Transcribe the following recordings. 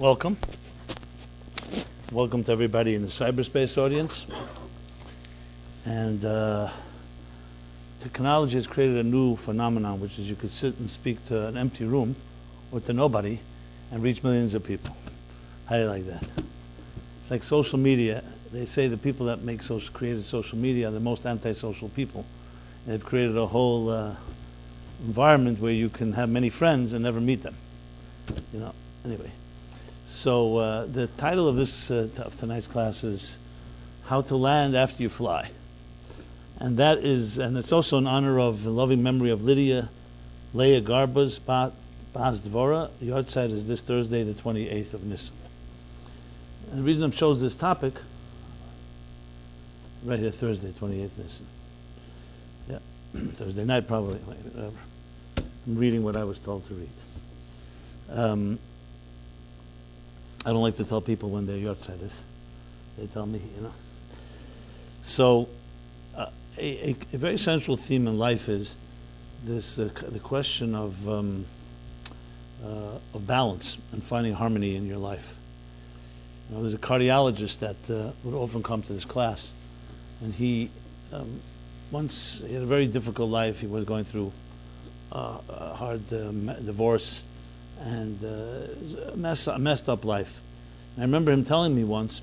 Welcome. Welcome to everybody in the cyberspace audience. And technology has created a new phenomenon, which is you could sit and speak to an empty room or to nobody and reach millions of people. How do you like that? It's like social media. They say the people that created social media are the most antisocial people. And they've created a whole environment where you can have many friends and never meet them. Anyway. So the title of of tonight's class is How to Land After You Fly. And it's also in honor of the loving memory of Lydia Leah Garba's Bas Dvora. The yard site is this Thursday, the 28th of Nisan. And the reason I chose this topic, right here, Thursday, 28th Nisan. Yeah, Thursday night probably, whatever. I'm reading what I was told to read. I don't like to tell people when their yard site is. They tell me, So, a very central theme in life is this: the question of balance and finding harmony in your life. There's a cardiologist that would often come to this class, and he once he had a very difficult life. He was going through a hard divorce and a messed up life. And I remember him telling me once,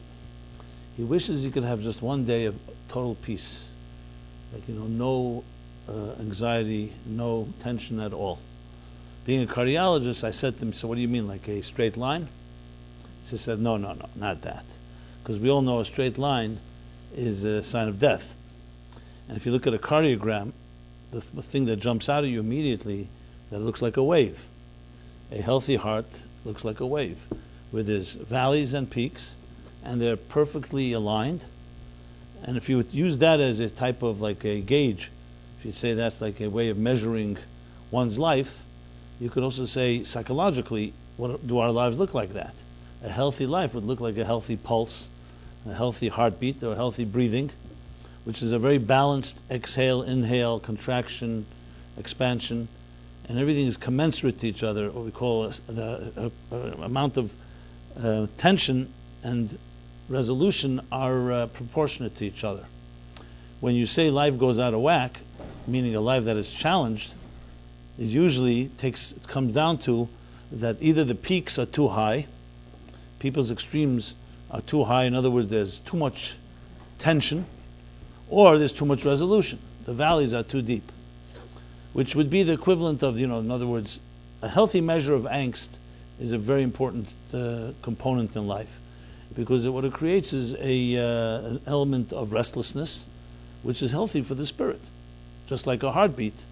he wishes he could have just one day of total peace. Like, no anxiety, no tension at all. Being a cardiologist, I said to him, so what do you mean, like a straight line? He said, no, not that. Because we all know a straight line is a sign of death. And if you look at a cardiogram, the thing that jumps out at you immediately, that looks like a wave. A healthy heart looks like a wave, where there's valleys and peaks, and they're perfectly aligned. And if you would use that as a type of like a gauge, if you say that's like a way of measuring one's life, you could also say psychologically, what do our lives look like that? A healthy life would look like a healthy pulse, a healthy heartbeat, or a healthy breathing, which is a very balanced exhale, inhale, contraction, expansion, and everything is commensurate to each other. What we call the amount of tension and resolution are proportionate to each other. When you say life goes out of whack, meaning a life that is challenged, it usually comes down to that either the peaks are too high, people's extremes are too high, in other words, there's too much tension, or there's too much resolution. The valleys are too deep, which would be the equivalent of, in other words, a healthy measure of angst is a very important component in life, because what it creates is an element of restlessness, which is healthy for the spirit. Just like a heartbeat,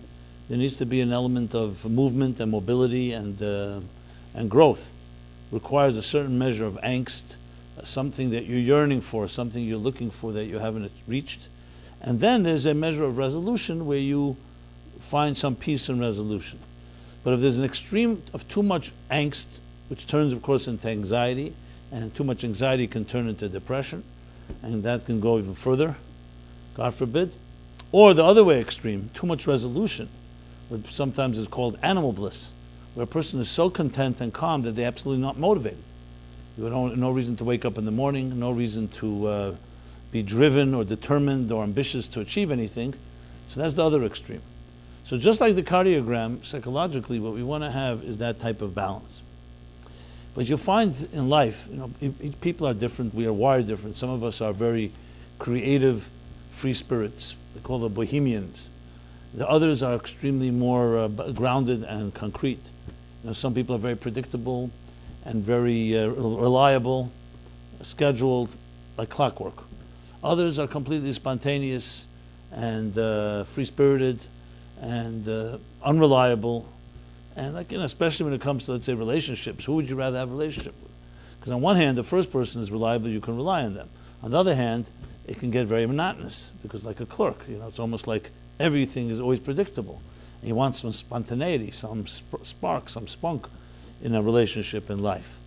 there needs to be an element of movement and mobility and growth. Requires a certain measure of angst, something that you're yearning for, something you're looking for that you haven't reached. And then there's a measure of resolution where you find some peace and resolution. But if there's an extreme of too much angst, which turns, of course, into anxiety, and too much anxiety can turn into depression, and that can go even further, God forbid. Or the other way extreme, too much resolution, what sometimes is called animal bliss, where a person is so content and calm that they're absolutely not motivated. You have no reason to wake up in the morning, no reason to be driven or determined or ambitious to achieve anything. So that's the other extreme. So just like the cardiogram, psychologically, what we want to have is that type of balance. But you'll find in life, people are different, we are wired different. Some of us are very creative, free spirits. They call them bohemians. The others are extremely more grounded and concrete. Some people are very predictable and very reliable, scheduled, like clockwork. Others are completely spontaneous and free-spirited and unreliable, and especially when it comes to, let's say, relationships. Who would you rather have a relationship with? Because on one hand, the first person is reliable; you can rely on them. On the other hand, it can get very monotonous because, like a clerk, it's almost like everything is always predictable. And you want some spontaneity, some spark, some spunk in a relationship in life.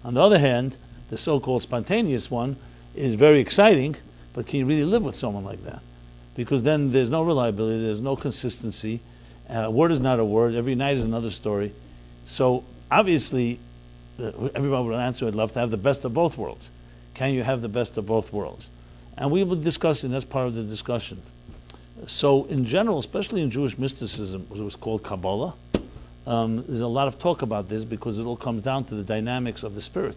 On the other hand, the so-called spontaneous one is very exciting, but can you really live with someone like that? Because then there's no reliability, there's no consistency. A word is not a word. Every night is another story. So obviously, everybody would answer, I'd love to have the best of both worlds. Can you have the best of both worlds? And we will discuss, and that's part of the discussion. So in general, especially in Jewish mysticism, it was called Kabbalah, there's a lot of talk about this because it all comes down to the dynamics of the spirit,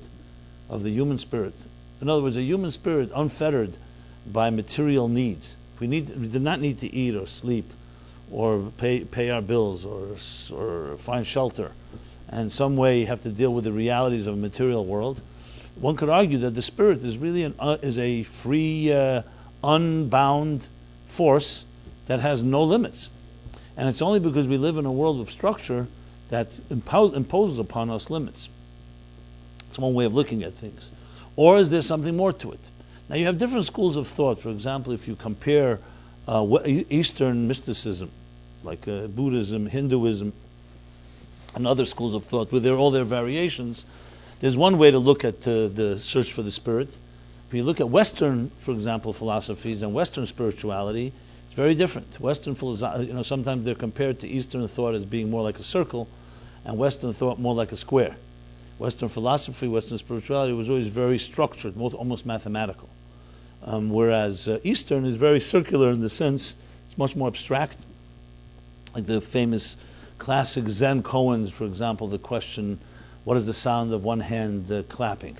of the human spirit. In other words, a human spirit unfettered by material needs. We do not need to eat or sleep or pay our bills or find shelter, and in some way have to deal with the realities of a material world. One could argue that the spirit is really is a free, unbound force that has no limits. And it's only because we live in a world of structure that imposes upon us limits. It's one way of looking at things. Or is there something more to it? Now you have different schools of thought. For example, if you compare Eastern mysticism, like Buddhism, Hinduism, and other schools of thought, with all their variations, there's one way to look at the search for the spirit. If you look at Western, for example, philosophies and Western spirituality, it's very different. Western philosophy, sometimes they're compared to Eastern thought as being more like a circle, and Western thought more like a square. Western philosophy, Western spirituality was always very structured, almost mathematical. Whereas Eastern is very circular in the sense it's much more abstract. Like the famous classic Zen koans, for example, the question, what is the sound of one hand clapping?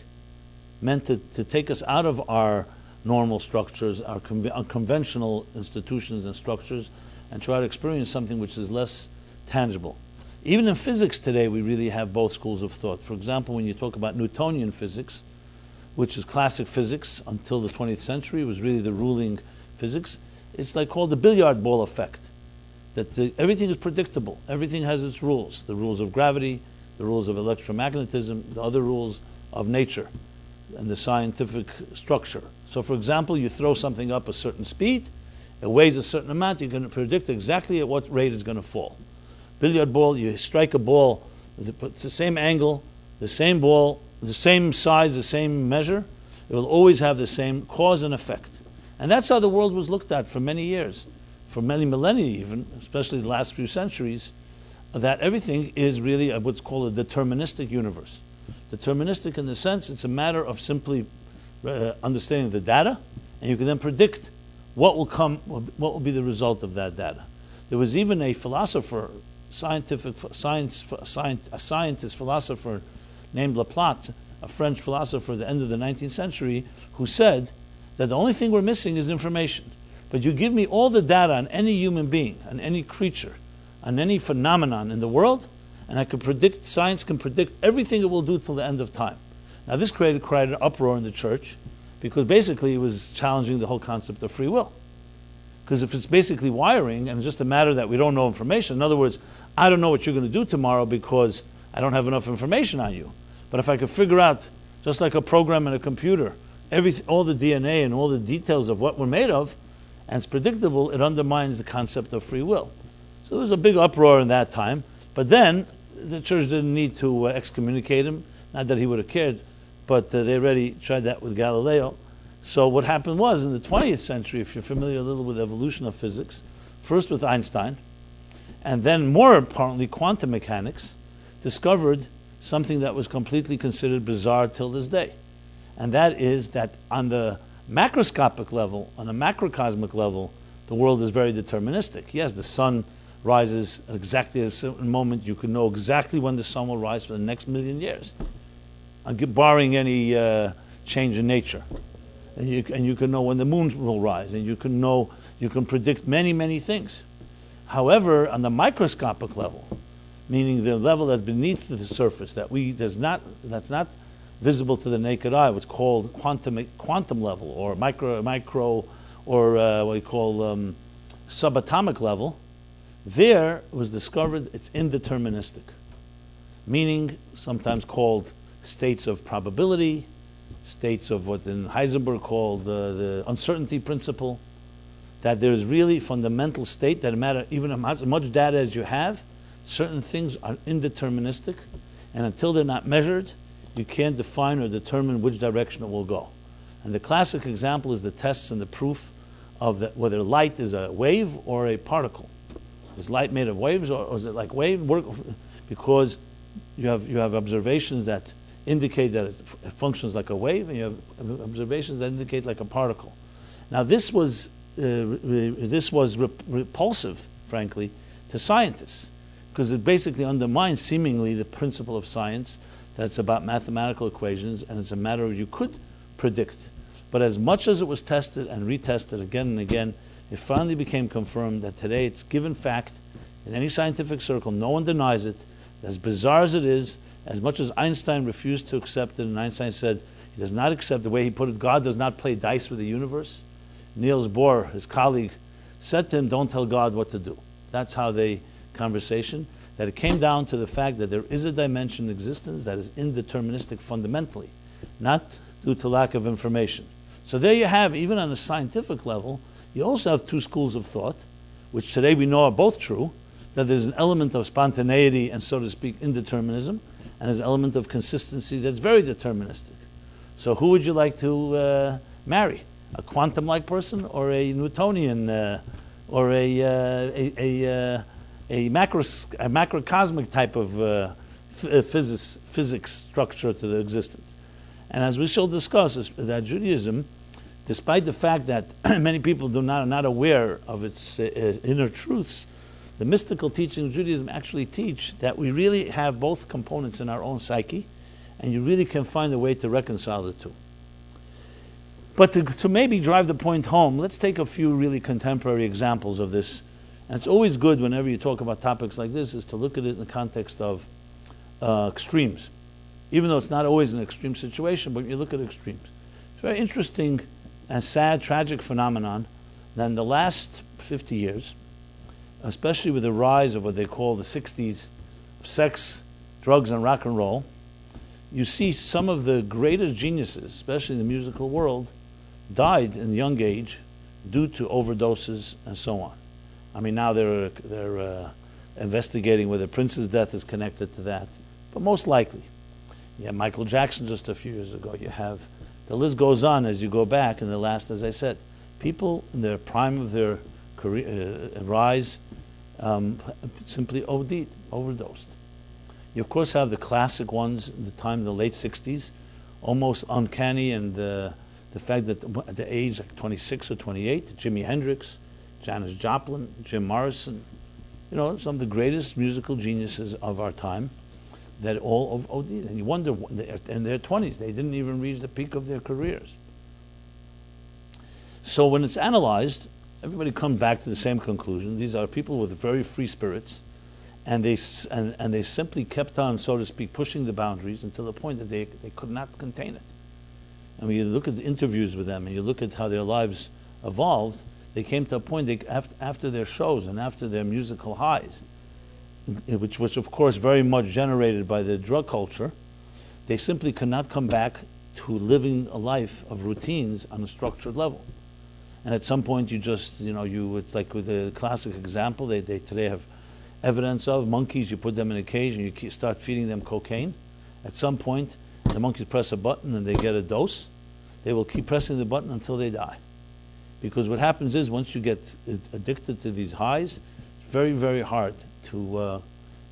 Meant to take us out of our normal structures, our conventional institutions and structures, and try to experience something which is less tangible. Even in physics today, we really have both schools of thought. For example, when you talk about Newtonian physics, which is classic physics until the 20th century, was really the ruling physics, it's like called the billiard ball effect. That everything is predictable. Everything has its rules. The rules of gravity, the rules of electromagnetism, the other rules of nature, and the scientific structure. So for example, you throw something up a certain speed, it weighs a certain amount, you can predict exactly at what rate it's going to fall. Billiard ball, you strike a ball, it's the same angle, the same ball, the same size, the same measure, it will always have the same cause and effect. And that's how the world was looked at for many years, for many millennia even, especially the last few centuries, that everything is really what's called a deterministic universe. Deterministic in the sense it's a matter of simply understanding the data, and you can then predict what will come, what will be the result of that data. There was even a philosopher, a scientist philosopher named Laplace, a French philosopher at the end of the 19th century, who said that the only thing we're missing is information. But you give me all the data on any human being, on any creature, on any phenomenon in the world, and I can predict, science can predict everything it will do till the end of time. Now this created quite an uproar in the church, because basically it was challenging the whole concept of free will. Because if it's basically wiring, and it's just a matter that we don't know information, in other words, I don't know what you're going to do tomorrow because I don't have enough information on you. But if I could figure out, just like a program in a computer, all the DNA and all the details of what we're made of, and it's predictable, it undermines the concept of free will. So there was a big uproar in that time. But then the church didn't need to excommunicate him, not that he would have cared, but they already tried that with Galileo. So what happened was, in the 20th century, if you're familiar a little with evolution of physics, first with Einstein, and then more importantly, quantum mechanics, discovered something that was completely considered bizarre till this day. And that is that on the macroscopic level, on a macrocosmic level, the world is very deterministic. Yes, the sun rises at exactly a certain moment. You can know exactly when the sun will rise for the next million years, barring any change in nature. And you can know when the moon will rise, and you can predict many, many things. However, on the microscopic level, meaning the level that's beneath the surface, that's not visible to the naked eye, what's called quantum level, or micro, or what we call subatomic level, there was discovered it's indeterministic, meaning sometimes called states of probability, states of what in Heisenberg called the uncertainty principle, that there's really fundamental state that no matter even as much data as you have, certain things are indeterministic, and until they're not measured, you can't define or determine which direction it will go. And the classic example is the tests and the proof of whether light is a wave or a particle. Is light made of waves, or is it like wave? Because you have observations that indicate that it functions like a wave, and you have observations that indicate like a particle. Now this was repulsive, frankly, to scientists, because it basically undermines seemingly the principle of science, that it's about mathematical equations and it's a matter of you could predict. But as much as it was tested and retested again and again, it finally became confirmed that today it's given fact in any scientific circle, no one denies it. As bizarre as it is, as much as Einstein refused to accept it, and Einstein said he does not accept, the way he put it, God does not play dice with the universe. Niels Bohr, his colleague, said to him, don't tell God what to do. That's how they conversation, that it came down to the fact that there is a dimension in existence that is indeterministic fundamentally, not due to lack of information. So there you have, even on a scientific level, you also have two schools of thought, which today we know are both true, that there's an element of spontaneity and, so to speak, indeterminism, and there's an element of consistency that's very deterministic. So who would you like to marry? A quantum-like person or a Newtonian or a macrocosmic type of physics structure to the existence? And as we shall discuss, is that Judaism, despite the fact that many people are not aware of its inner truths, the mystical teachings of Judaism actually teach that we really have both components in our own psyche, and you really can find a way to reconcile the two. But to maybe drive the point home, let's take a few really contemporary examples of this. And it's always good whenever you talk about topics like this is to look at it in the context of extremes. Even though it's not always an extreme situation, but you look at extremes. It's a very interesting and sad, tragic phenomenon that in the last 50 years, especially with the rise of what they call the 60s, sex, drugs, and rock and roll, you see some of the greatest geniuses, especially in the musical world, died in young age due to overdoses and so on. I mean, now they're investigating whether Prince's death is connected to that, but most likely. You have Michael Jackson just a few years ago. You have, the list goes on as you go back, and the last, as I said, people in their prime of their career, rise, simply overdosed. You of course have the classic ones in the time of the late 60s, almost uncanny, and the fact that at the age like 26 or 28, Jimi Hendrix, Janis Joplin, Jim Morrison, you know, some of the greatest musical geniuses of our time, that all OD'd. And you wonder, in their 20s, they didn't even reach the peak of their careers. So when it's analyzed, everybody comes back to the same conclusion. These are people with very free spirits, and they simply kept on, so to speak, pushing the boundaries until the point that they could not contain it. And when you look at the interviews with them and you look at how their lives evolved, they came to a point after their shows and after their musical highs, which was of course very much generated by the drug culture, they simply could not come back to living a life of routines on a structured level. And at some point you just, it's like with the classic example they today have evidence of monkeys. You put them in a cage and you start feeding them cocaine. At some point the monkeys press a button and they get a dose. They will keep pressing the button until they die. Because what happens is once you get addicted to these highs, it's very, very hard to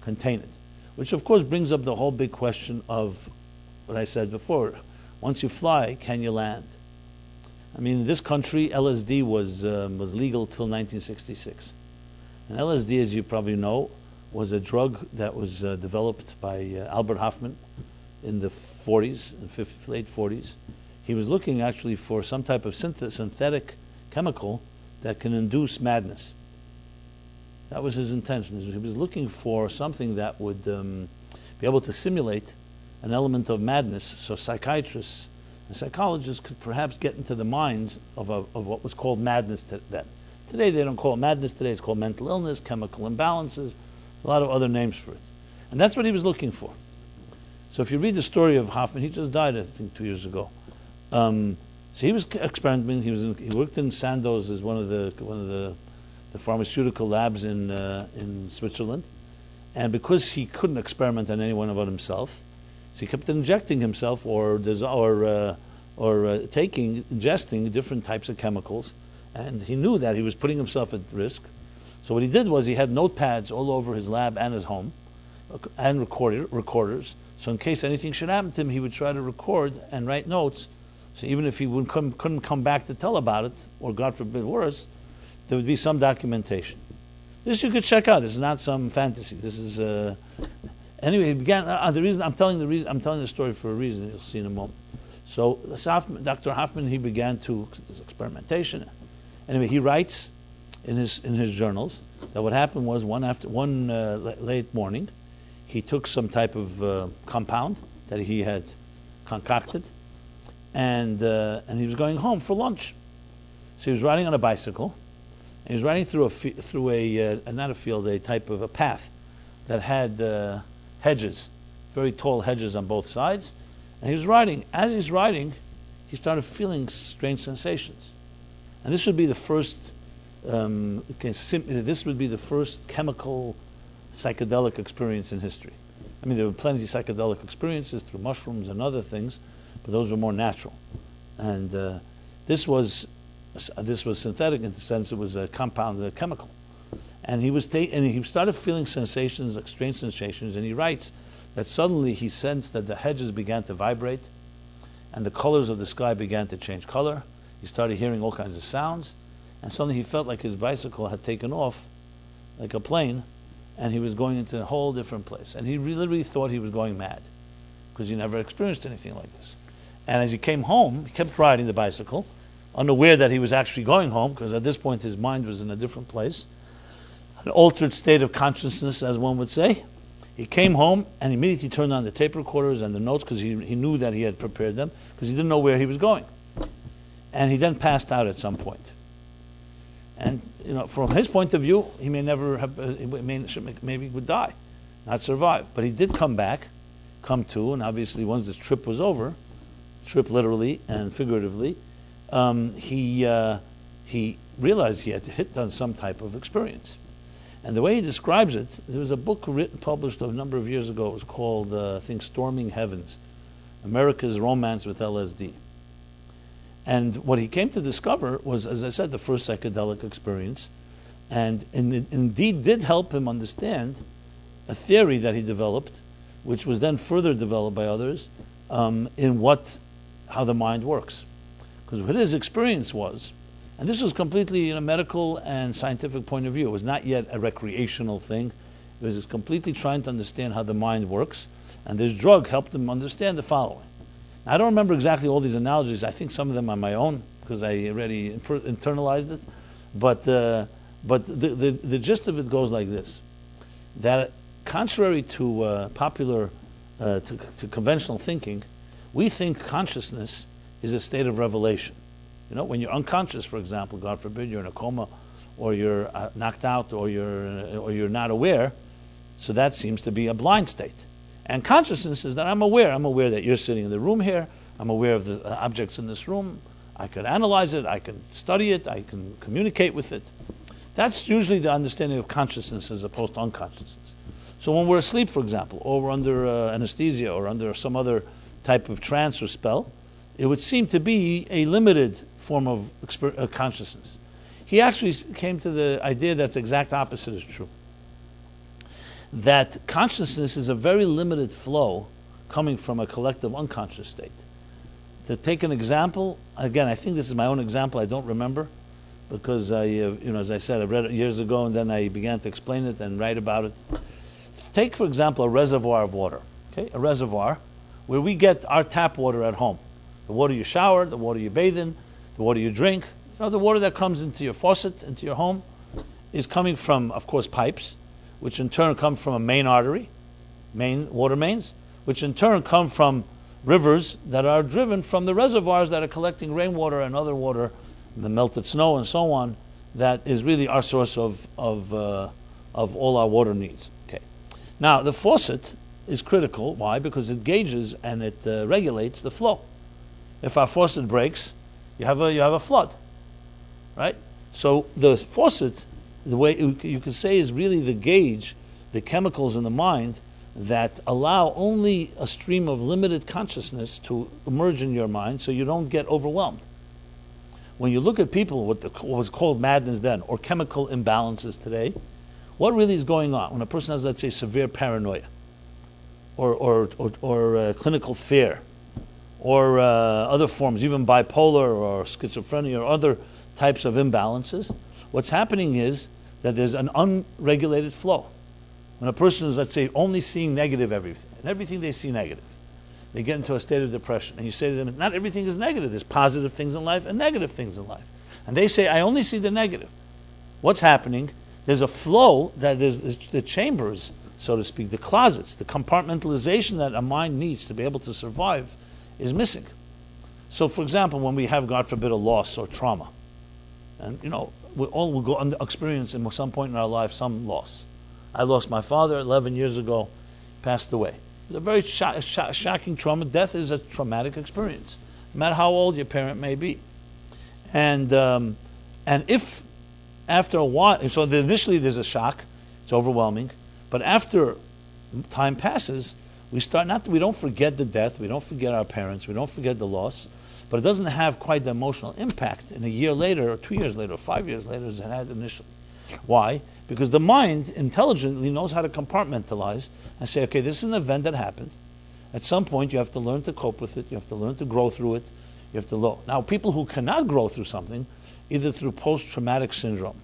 contain it. Which of course brings up the whole big question of what I said before. Once you fly, can you land? I mean, in this country, LSD was legal till 1966. And LSD, as you probably know, was a drug that was developed by Albert Hofmann in the 40s, late 40s. He was looking actually for some type of synthetic chemical that can induce madness. That was his intention. He was looking for something that would be able to simulate an element of madness, so psychiatrists and psychologists could perhaps get into the minds of what was called madness then. Today they don't call it madness. Today it's called mental illness, chemical imbalances, a lot of other names for it. And that's what he was looking for. So if you read the story of Hoffman, he just died, I think, 2 years ago. So he was experimenting. He worked in Sandoz as one of the pharmaceutical labs in Switzerland, and because he couldn't experiment on anyone but himself, so he kept injecting himself or ingesting different types of chemicals, and he knew that he was putting himself at risk. So what he did was he had notepads all over his lab and his home, and recorders, So in case anything should happen to him, he would try to record and write notes. So even if he couldn't come back to tell about it, or God forbid worse, there would be some documentation. This you could check out. This is not some fantasy. This is anyway. He began. The reason I'm telling the story for a reason. You'll see in a moment. So Dr. Hoffman, he began to experimentation. Anyway, he writes in his journals that what happened was one late morning, he took some type of compound that he had concocted, and he was going home for lunch. So he was riding on a bicycle. And he was riding through a type of a path that had hedges, very tall hedges on both sides. And he was riding. As he's riding, he started feeling strange sensations. And this would be the first. This would be the first chemical psychedelic experience in history. I mean, there were plenty of psychedelic experiences through mushrooms and other things, but those were more natural. And this was synthetic in the sense it was a compound, a chemical. And he started feeling sensations, like strange sensations, and he writes that suddenly he sensed that the hedges began to vibrate and the colors of the sky began to change color. He started hearing all kinds of sounds, and suddenly he felt like his bicycle had taken off like a plane, and he was going into a whole different place. And he literally thought he was going mad because he never experienced anything like this. And as he came home, he kept riding the bicycle, unaware that he was actually going home, because at this point his mind was in a different place, an altered state of consciousness, as one would say. He came home and immediately turned on the tape recorders and the notes, because he knew that he had prepared them, because he didn't know where he was going. And he then passed out at some point. And from his point of view, he may never have, maybe would die, not survive. But he did come to, and obviously once this trip was over, trip literally and figuratively, he realized he had done some type of experience. And the way he describes it, there was a book published a number of years ago. It was called, I think, Storming Heavens, America's Romance with LSD. And what he came to discover was, as I said, the first psychedelic experience, and indeed did help him understand a theory that he developed, which was then further developed by others, how the mind works. Because what his experience was, and this was completely in a medical and scientific point of view, it was not yet a recreational thing, it was completely trying to understand how the mind works, and this drug helped him understand the following. Now, I don't remember exactly all these analogies. I think some of them are my own, because I already internalized it, but the gist of it goes like this, that contrary to popular, to conventional thinking, we think consciousness is a state of revelation. When you're unconscious, for example, God forbid, you're in a coma, or you're knocked out, or you're not aware, so that seems to be a blind state. And consciousness is that I'm aware that you're sitting in the room here, I'm aware of the objects in this room, I could analyze it, I can study it, I can communicate with it. That's usually the understanding of consciousness as opposed to unconsciousness. So when we're asleep, for example, or we're under anesthesia, or under some other type of trance or spell, it would seem to be a limited form of consciousness. He actually came to the idea that the exact opposite is true. That consciousness is a very limited flow coming from a collective unconscious state. To take an example, again, I think this is my own example, I don't remember, because as I said, I read it years ago and then I began to explain it and write about it. Take, for example, a reservoir of water, okay? A reservoir where we get our tap water at home. The water you shower, the water you bathe in, the water you drink. The water that comes into your faucet, into your home, is coming from, of course, pipes, which in turn come from a main artery, main water mains, which in turn come from rivers that are driven from the reservoirs that are collecting rainwater and other water, the melted snow and so on, that is really our source of all our water needs. Okay. Now, the faucet is critical. Why? Because it gauges and it regulates the flow. If our faucet breaks, you have a flood, right? So the faucet, the way you could say, is really the gauge, the chemicals in the mind that allow only a stream of limited consciousness to emerge in your mind, so you don't get overwhelmed. When you look at people, what was called madness then, or chemical imbalances today, what really is going on when a person has, let's say, severe paranoia? or clinical fear, or other forms, even bipolar or schizophrenia or other types of imbalances, what's happening is that there's an unregulated flow. When a person is, let's say, only seeing negative everything, and everything they see negative, they get into a state of depression. And you say to them, not everything is negative. There's positive things in life and negative things in life. And they say, I only see the negative. What's happening? There's a flow that is the chambers, so to speak, the closets, the compartmentalization that a mind needs to be able to survive is missing. So, for example, when we have, God forbid, a loss or trauma, and we all will go under experience at some point in our life some loss. I lost my father 11 years ago, passed away. It was a very shocking trauma. Death is a traumatic experience, no matter how old your parent may be. And if after a while, so initially there's a shock, it's overwhelming, but after time passes, we don't forget the death, we don't forget our parents, we don't forget the loss, but it doesn't have quite the emotional impact in a year later, or 2 years later, or 5 years later as it had initially. Why? Because the mind intelligently knows how to compartmentalize and say, okay, this is an event that happened. At some point, you have to learn to cope with it. You have to learn to grow through it. You have to Now, people who cannot grow through something, either through post-traumatic syndrome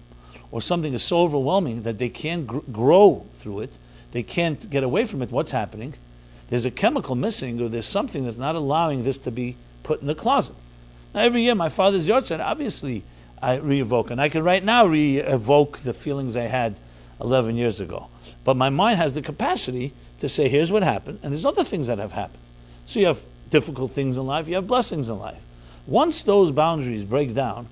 or something is so overwhelming that they can't grow through it, they can't get away from it, what's happening? There's a chemical missing, or there's something that's not allowing this to be put in the closet. Now, every year, my father's yahrzeit, obviously, I re-evoke. And I can right now re-evoke the feelings I had 11 years ago. But my mind has the capacity to say, here's what happened, and there's other things that have happened. So you have difficult things in life, you have blessings in life. Once those boundaries break down,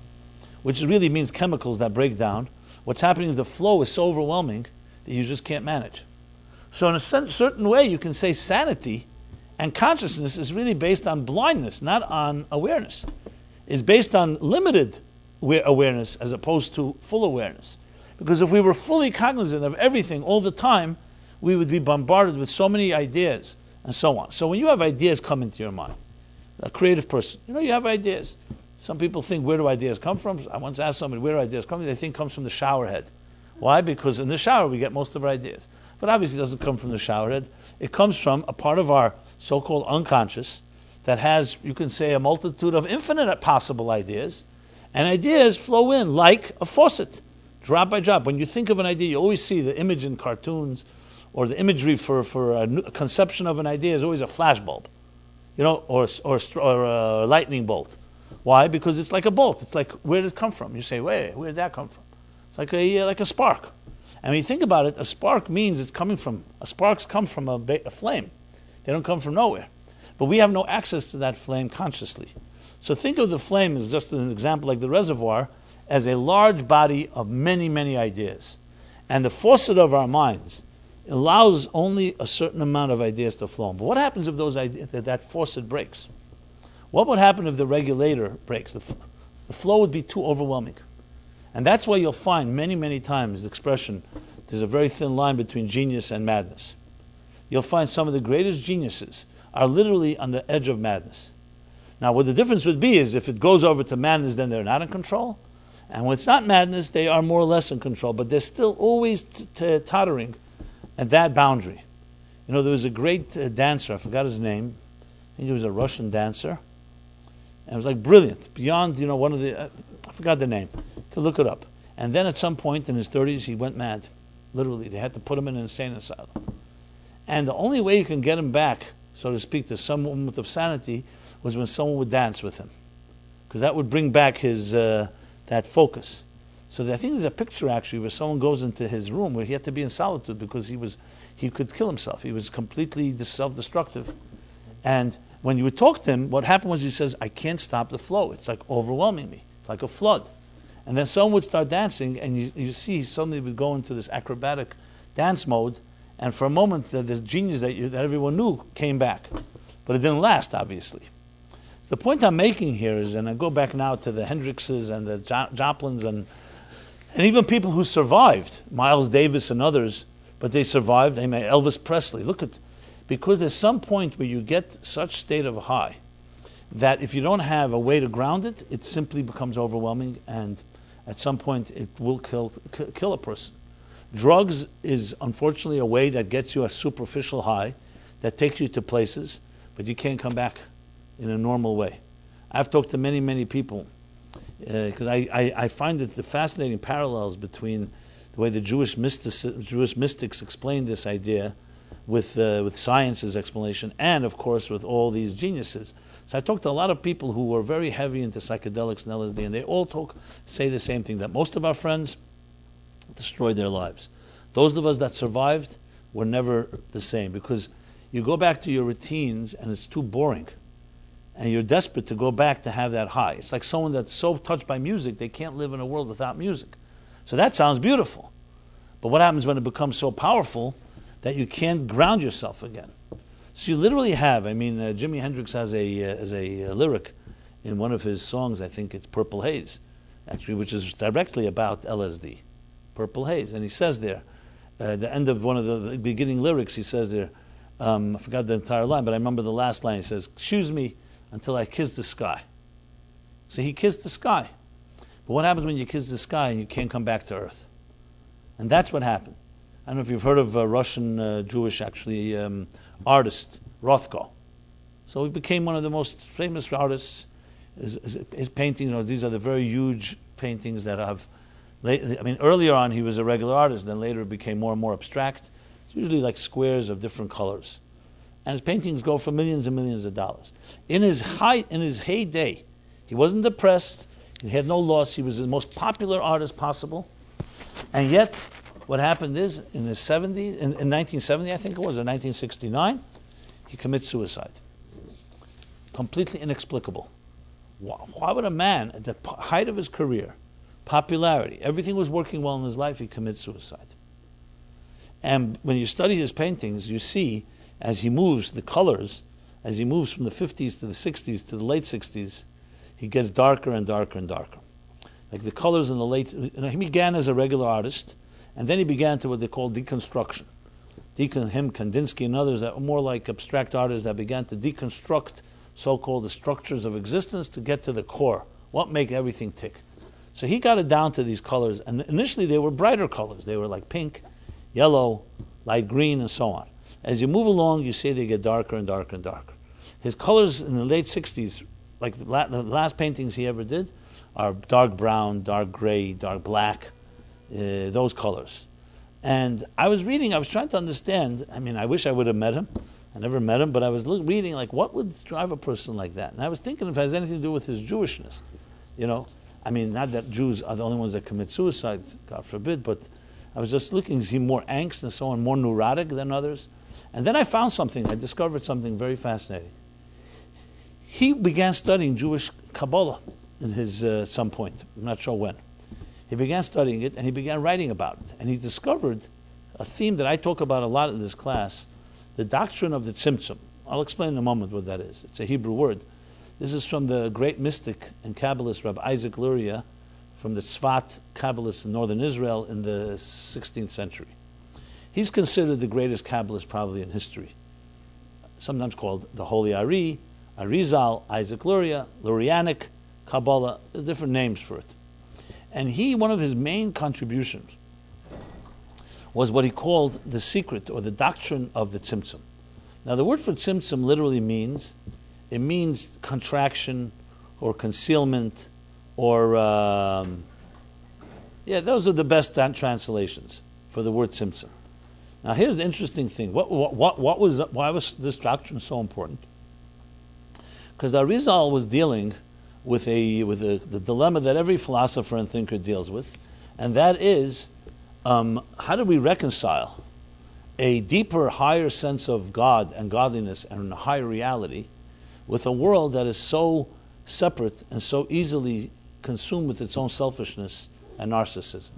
which really means chemicals that break down, what's happening is the flow is so overwhelming that you just can't manage. So in a certain way, you can say sanity and consciousness is really based on blindness, not on awareness. It's based on limited awareness as opposed to full awareness. Because if we were fully cognizant of everything all the time, we would be bombarded with so many ideas and so on. So when you have ideas come into your mind, a creative person, you have ideas. Some people think, where do ideas come from? I once asked somebody, where do ideas come from? They think it comes from the shower head. Why? Because in the shower we get most of our ideas. But obviously it doesn't come from the shower head. It comes from a part of our so-called unconscious that has, you can say, a multitude of infinite possible ideas. And ideas flow in like a faucet, drop by drop. When you think of an idea, you always see the image in cartoons, or the imagery for a conception of an idea is always a flashbulb, or a lightning bolt. Why? Because it's like a bolt. It's like, where did it come from? You say, where did that come from? It's like a spark. And when you think about it, a spark means sparks come from a flame. They don't come from nowhere. But we have no access to that flame consciously. So think of the flame as just an example, like the reservoir, as a large body of many, many ideas. And the faucet of our minds allows only a certain amount of ideas to flow. But what happens if that faucet breaks? What would happen if the regulator breaks? The flow would be too overwhelming. And that's why you'll find many, many times the expression, there's a very thin line between genius and madness. You'll find some of the greatest geniuses are literally on the edge of madness. Now, what the difference would be is if it goes over to madness, then they're not in control. And when it's not madness, they are more or less in control. But they're still always tottering at that boundary. There was a great dancer, I forgot his name. I think he was a Russian dancer. And it was like brilliant, beyond, one of the, I forgot the name. You can look it up. And then at some point in his 30s, he went mad. Literally, they had to put him in an insane asylum. And the only way you can get him back, so to speak, to some moment of sanity was when someone would dance with him. Because that would bring back his that focus. So I think there's a picture actually where someone goes into his room where he had to be in solitude because he could kill himself. He was completely self-destructive. And when you would talk to him, what happened was he says, I can't stop the flow. It's like overwhelming me. It's like a flood. And then someone would start dancing, and you see he suddenly would go into this acrobatic dance mode, and for a moment this genius that everyone knew came back. But it didn't last, obviously. The point I'm making here is, and I go back now to the Hendrixes and the Joplins and even people who survived, Miles Davis and others, but they survived. Elvis Presley. Because there's some point where you get such state of high that if you don't have a way to ground it, it simply becomes overwhelming, and at some point it will kill a person. Drugs is unfortunately a way that gets you a superficial high that takes you to places, but you can't come back in a normal way. I've talked to many, many people because I find that the fascinating parallels between the way the Jewish mystics explain this idea with science's explanation, and of course with all these geniuses. So I talked to a lot of people who were very heavy into psychedelics and LSD, and they all say the same thing, that most of our friends destroyed their lives. Those of us that survived were never the same, because you go back to your routines and it's too boring. And you're desperate to go back to have that high. It's like someone that's so touched by music, they can't live in a world without music. So that sounds beautiful. But what happens when it becomes so powerful that you can't ground yourself again? So you literally have, Jimi Hendrix has a lyric in one of his songs, I think it's Purple Haze, actually, which is directly about LSD. Purple Haze. And he says there, the end of one of the beginning lyrics, he says there, I forgot the entire line, but I remember the last line. He says, "Excuse me until I kiss the sky." So he kissed the sky. But what happens when you kiss the sky and you can't come back to earth? And that's what happened. I don't know if you've heard of a Russian Jewish, artist, Rothko. So he became one of the most famous artists. His painting, these are the very huge paintings that have... earlier on he was a regular artist, then later it became more and more abstract. It's usually like squares of different colors. And his paintings go for millions and millions of dollars. In his heyday, he wasn't depressed, he had no loss, he was the most popular artist possible. And yet, what happened is, in the 70s, in 1970 I think it was, or 1969, he commits suicide. Completely inexplicable. Why would a man at the height of his career, popularity, everything was working well in his life, he commits suicide? And when you study his paintings, you see, as he moves, the colors, as he moves from the 50s to the 60s to the late 60s, he gets darker and darker and darker. Like the colors in the late... he began as a regular artist, and then he began to what they call deconstruction. Him, Kandinsky, and others that were more like abstract artists that began to deconstruct so-called the structures of existence to get to the core, what make everything tick. So he got it down to these colors, and initially they were brighter colors. They were like pink, yellow, light green, and so on. As you move along, you see they get darker and darker and darker. His colors in the late 60s, like the last paintings he ever did, are dark brown, dark gray, dark black, those colors. And I was trying to understand, I wish I would have met him. I never met him, but I was reading, what would drive a person like that? And I was thinking if it has anything to do with his Jewishness. Not that Jews are the only ones that commit suicide, God forbid, but I was just looking, is he more angst and so on, more neurotic than others? And then I discovered something very fascinating. He began studying Jewish Kabbalah in his some point, I'm not sure when. He began studying it and he began writing about it. And he discovered a theme that I talk about a lot in this class, the doctrine of the tzimtzum. I'll explain in a moment what that is. It's a Hebrew word. This is from the great mystic and Kabbalist Rabbi Isaac Luria, from the Tzfat Kabbalists in northern Israel in the 16th century. He's considered the greatest Kabbalist probably in history, sometimes called the Holy Ari, Arizal, Isaac Luria, Lurianic, Kabbalah, different names for it. And one of his main contributions was what he called the secret or the doctrine of the tzimtzum. Now the word for tzimtzum literally means contraction or concealment or, those are the best translations for the word tzimtzum. Now here's the interesting thing. Why was this doctrine so important? Because Arizal was dealing with the dilemma that every philosopher and thinker deals with, and that is, how do we reconcile a deeper, higher sense of God and godliness and a higher reality with a world that is so separate and so easily consumed with its own selfishness and narcissism?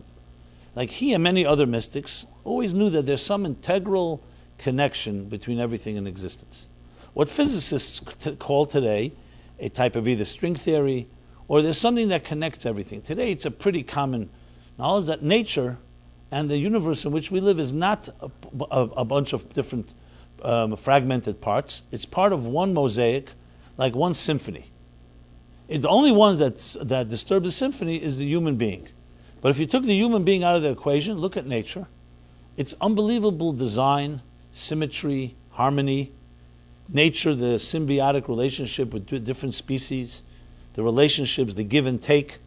Like he and many other mystics always knew that there's some integral connection between everything in existence. What physicists call today a type of either string theory, or there's something that connects everything. Today it's a pretty common knowledge that nature and the universe in which we live is not a bunch of different fragmented parts. It's part of one mosaic, like one symphony. The only ones that disturb the symphony is the human being. But if you took the human being out of the equation, look at nature. It's unbelievable design, symmetry, harmony, nature, the symbiotic relationship with different species, the relationships, the give and take.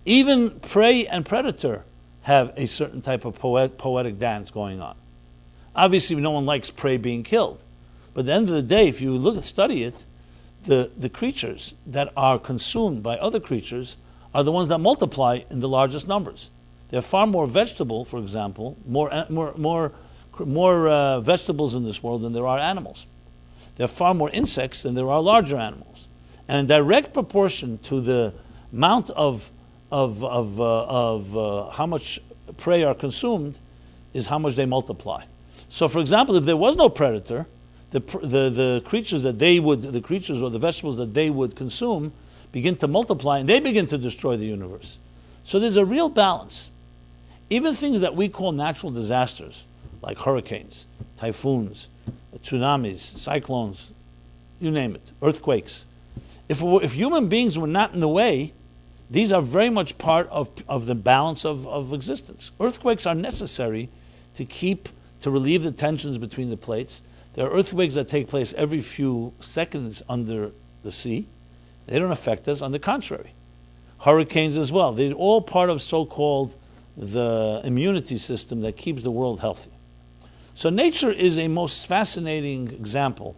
Even prey and predator have a certain type of poetic dance going on. Obviously, no one likes prey being killed. But at the end of the day, if you look and study it, the creatures that are consumed by other creatures are the ones that multiply in the largest numbers. There are far more vegetable, for example, more vegetables in this world than there are animals. There are far more insects than there are larger animals. And in direct proportion to the amount of how much prey are consumed is how much they multiply. So, for example, if there was no predator, the creatures or the vegetables that they would consume begin to multiply and they begin to destroy the universe. So there's a real balance. Even things that we call natural disasters, like hurricanes, typhoons, tsunamis, cyclones, you name it, earthquakes. If human beings were not in the way, these are very much part of the balance of existence. Earthquakes are necessary to relieve the tensions between the plates. There are earthquakes that take place every few seconds under the sea. They don't affect us, on the contrary. Hurricanes as well. They're all part of so-called the immunity system that keeps the world healthy. So nature is a most fascinating example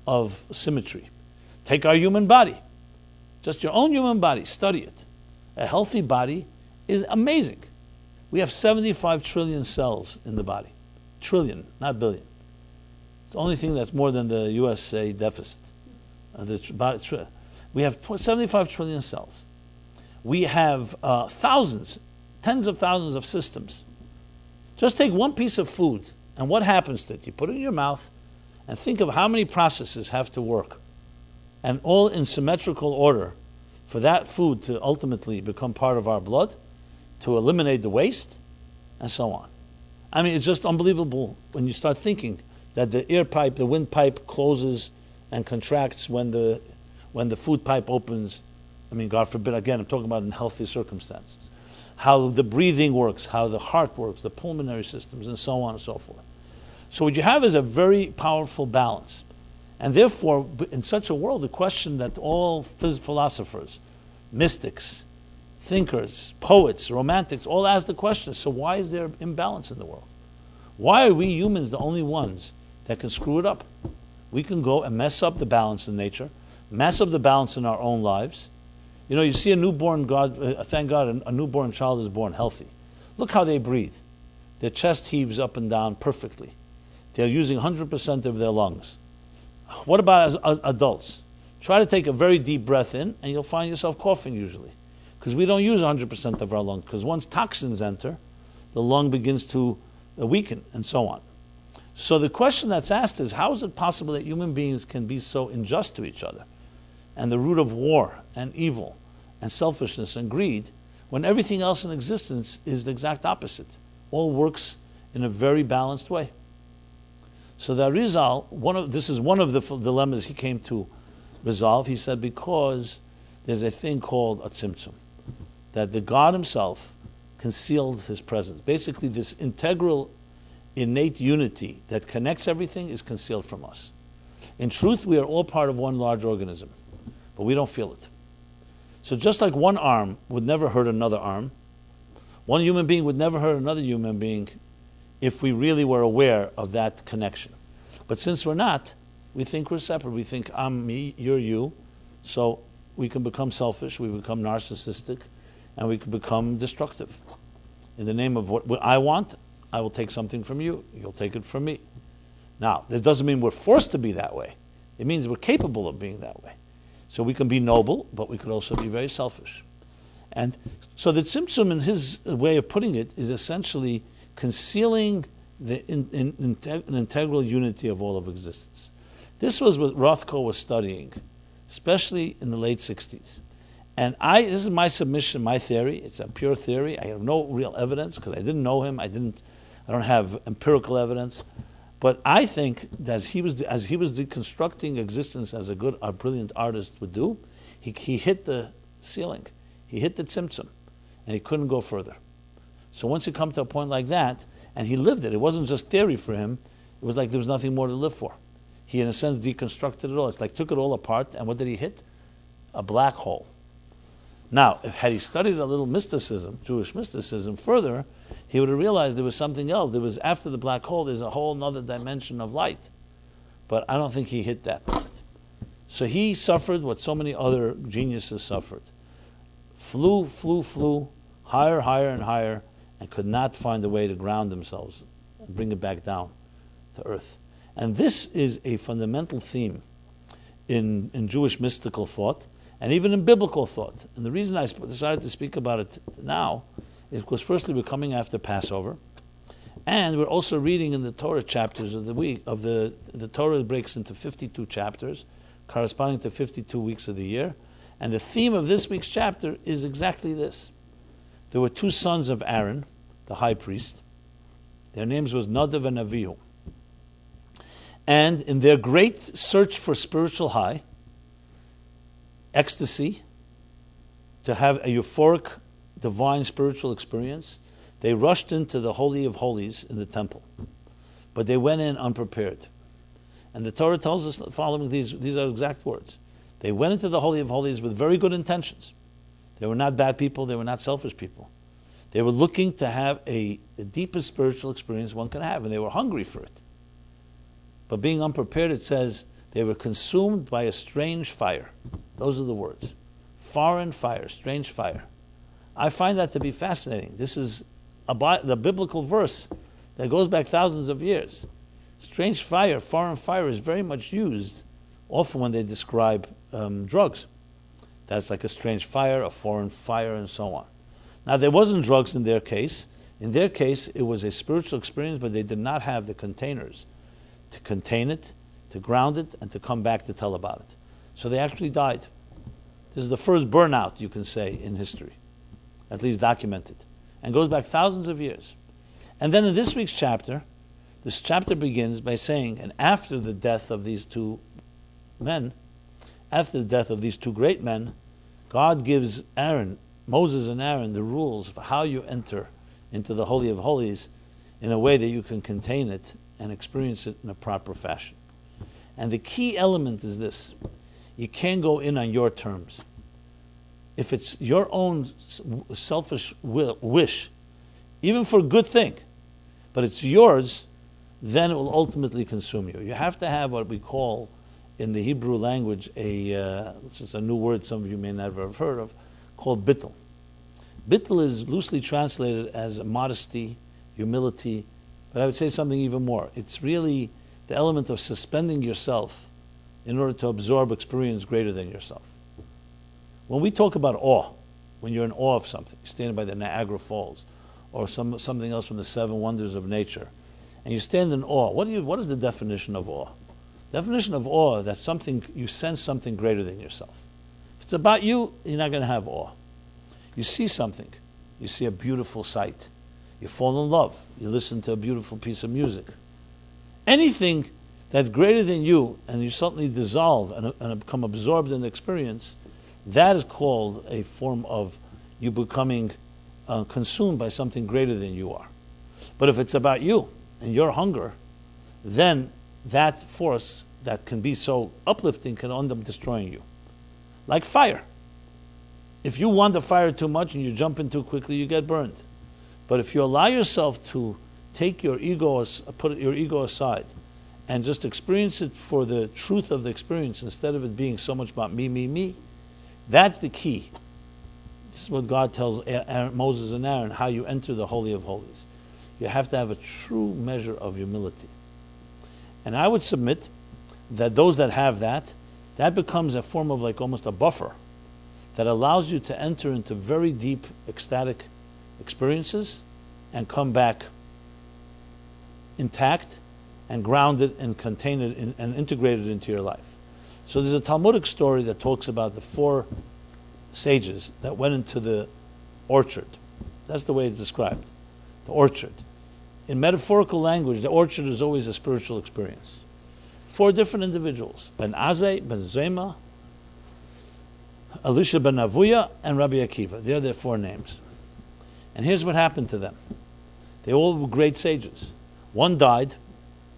of symmetry. Take our human body. Just your own human body. Study it. A healthy body is amazing. We have 75 trillion cells in the body. Trillion, not billion. It's the only thing that's more than the USA deficit. We have 75 trillion cells. We have thousands, tens of thousands of systems. Just take one piece of food, and what happens to it? You put it in your mouth, and think of how many processes have to work, and all in symmetrical order for that food to ultimately become part of our blood, to eliminate the waste, and so on. I mean, it's just unbelievable when you start thinking that the air pipe, the windpipe closes and contracts when the food pipe opens. I mean, God forbid, again, I'm talking about in healthy circumstances. How the breathing works, how the heart works, the pulmonary systems, and so on and so forth. So what you have is a very powerful balance. And therefore, in such a world, the question that all philosophers, mystics, thinkers, poets, romantics, all ask the question, so why is there imbalance in the world? Why are we humans the only ones that can screw it up? We can go and mess up the balance in nature, mess up the balance in our own lives. You know, you see a newborn thank God, a newborn child is born healthy. Look how they breathe. Their chest heaves up and down perfectly. They're using 100% of their lungs. What about as adults? Try to take a very deep breath in, and you'll find yourself coughing usually. Because we don't use 100% of our lungs. Because once toxins enter, the lung begins to weaken, and so on. So the question that's asked is, how is it possible that human beings can be so unjust to each other? And the root of war and evil and selfishness and greed, when everything else in existence is the exact opposite. All works in a very balanced way. So the Arizal, this is one of the dilemmas he came to resolve. He said, because there's a thing called a tzimtzum, that the God himself concealed his presence. Basically, this integral, innate unity that connects everything is concealed from us. In truth, we are all part of one large organism, but we don't feel it. So just like one arm would never hurt another arm, one human being would never hurt another human being if we really were aware of that connection. But since we're not, we think we're separate. We think, I'm me, you're you. So we can become selfish, we become narcissistic, and we can become destructive. In the name of what I want, I will take something from you, you'll take it from me. Now, this doesn't mean we're forced to be that way. It means we're capable of being that way. So we can be noble, but we could also be very selfish. And so the tzimtzum, in his way of putting it, is essentially concealing the integral unity of all of existence. This was what Rothko was studying, especially in the late 60s. And this is my submission, my theory. It's a pure theory. I have no real evidence because I didn't know him. I don't have empirical evidence. But I think that as he was deconstructing existence as a brilliant artist would do, he hit the ceiling. He hit the tzimtzum, and he couldn't go further. So once you come to a point like that, and he lived it wasn't just theory for him, It was like there was nothing more to live for. He, in a sense, deconstructed it all. It's like took it all apart, and what did he hit? A black hole. Now, had he studied a little mysticism, Jewish mysticism, further, he would have realized there was something else. There was, after the black hole, there's a whole other dimension of light. But I don't think he hit that part. So he suffered what so many other geniuses suffered. Flew, higher, and higher, and could not find a way to ground themselves and bring it back down to earth. And this is a fundamental theme in Jewish mystical thought, and even in biblical thought. And the reason I decided to speak about it now is because firstly we're coming after Passover, and we're also reading in the Torah chapters of the week, the Torah breaks into 52 chapters, corresponding to 52 weeks of the year. And the theme of this week's chapter is exactly this. There were two sons of Aaron, the high priest. Their names was Nadav and Avihu. And in their great search for spiritual high, ecstasy, to have a euphoric, divine spiritual experience, they rushed into the Holy of Holies in the temple. But they went in unprepared. And the Torah tells us the following, these are exact words. They went into the Holy of Holies with very good intentions. They were not bad people, they were not selfish people. They were looking to have the deepest spiritual experience one can have, and they were hungry for it. But being unprepared, it says, they were consumed by a strange fire. Those are the words. Foreign fire, strange fire. I find that to be fascinating. This is the biblical verse that goes back thousands of years. Strange fire, foreign fire is very much used often when they describe drugs. That's like a strange fire, a foreign fire, and so on. Now, there wasn't drugs in their case. In their case, it was a spiritual experience, but they did not have the containers to contain it, to ground it, and to come back to tell about it. So they actually died. This is the first burnout, you can say, in history, at least documented, and goes back thousands of years. And then in this week's chapter, this chapter begins by saying, and after the death of these two men, after the death of these two great men, God gives Moses and Aaron, the rules of how you enter into the Holy of Holies in a way that you can contain it and experience it in a proper fashion. And the key element is this. You can't go in on your terms. If it's your own selfish wish, even for a good thing, but it's yours, then it will ultimately consume you. You have to have what we call in the Hebrew language which is a new word some of you may never have heard of, called bittul. Bittul is loosely translated as modesty, humility, but I would say something even more. It's really the element of suspending yourself in order to absorb experience greater than yourself. When we talk about awe, when you're in awe of something, standing by the Niagara Falls, or something else from the seven wonders of nature, and you stand in awe, what is the definition of awe? Definition of awe, that's something, you sense something greater than yourself. If it's about you, you're not going to have awe. You see something, you see a beautiful sight, you fall in love, you listen to a beautiful piece of music. Anything that's greater than you, and you suddenly dissolve and become absorbed in the experience, that is called a form of you becoming consumed by something greater than you are. But if it's about you and your hunger, then that force that can be so uplifting can end up destroying you. Like fire. If you want the fire too much and you jump in too quickly, you get burned. But if you allow yourself to take your ego, put your ego aside, and just experience it for the truth of the experience instead of it being so much about me, that's the key. This is what God tells Moses and Aaron, how you enter the Holy of Holies. You have to have a true measure of humility. And I would submit that those that have that becomes a form of like almost a buffer that allows you to enter into very deep ecstatic experiences and come back intact and grounded and contain it and integrate it into your life. So there's a Talmudic story that talks about the four sages that went into the orchard. That's the way it's described, the orchard. In metaphorical language, the orchard is always a spiritual experience. Four different individuals, Ben Azai, Ben Zema, Elisha ben Avuya, and Rabbi Akiva. They're their four names. And here's what happened to them. They all were great sages. One died,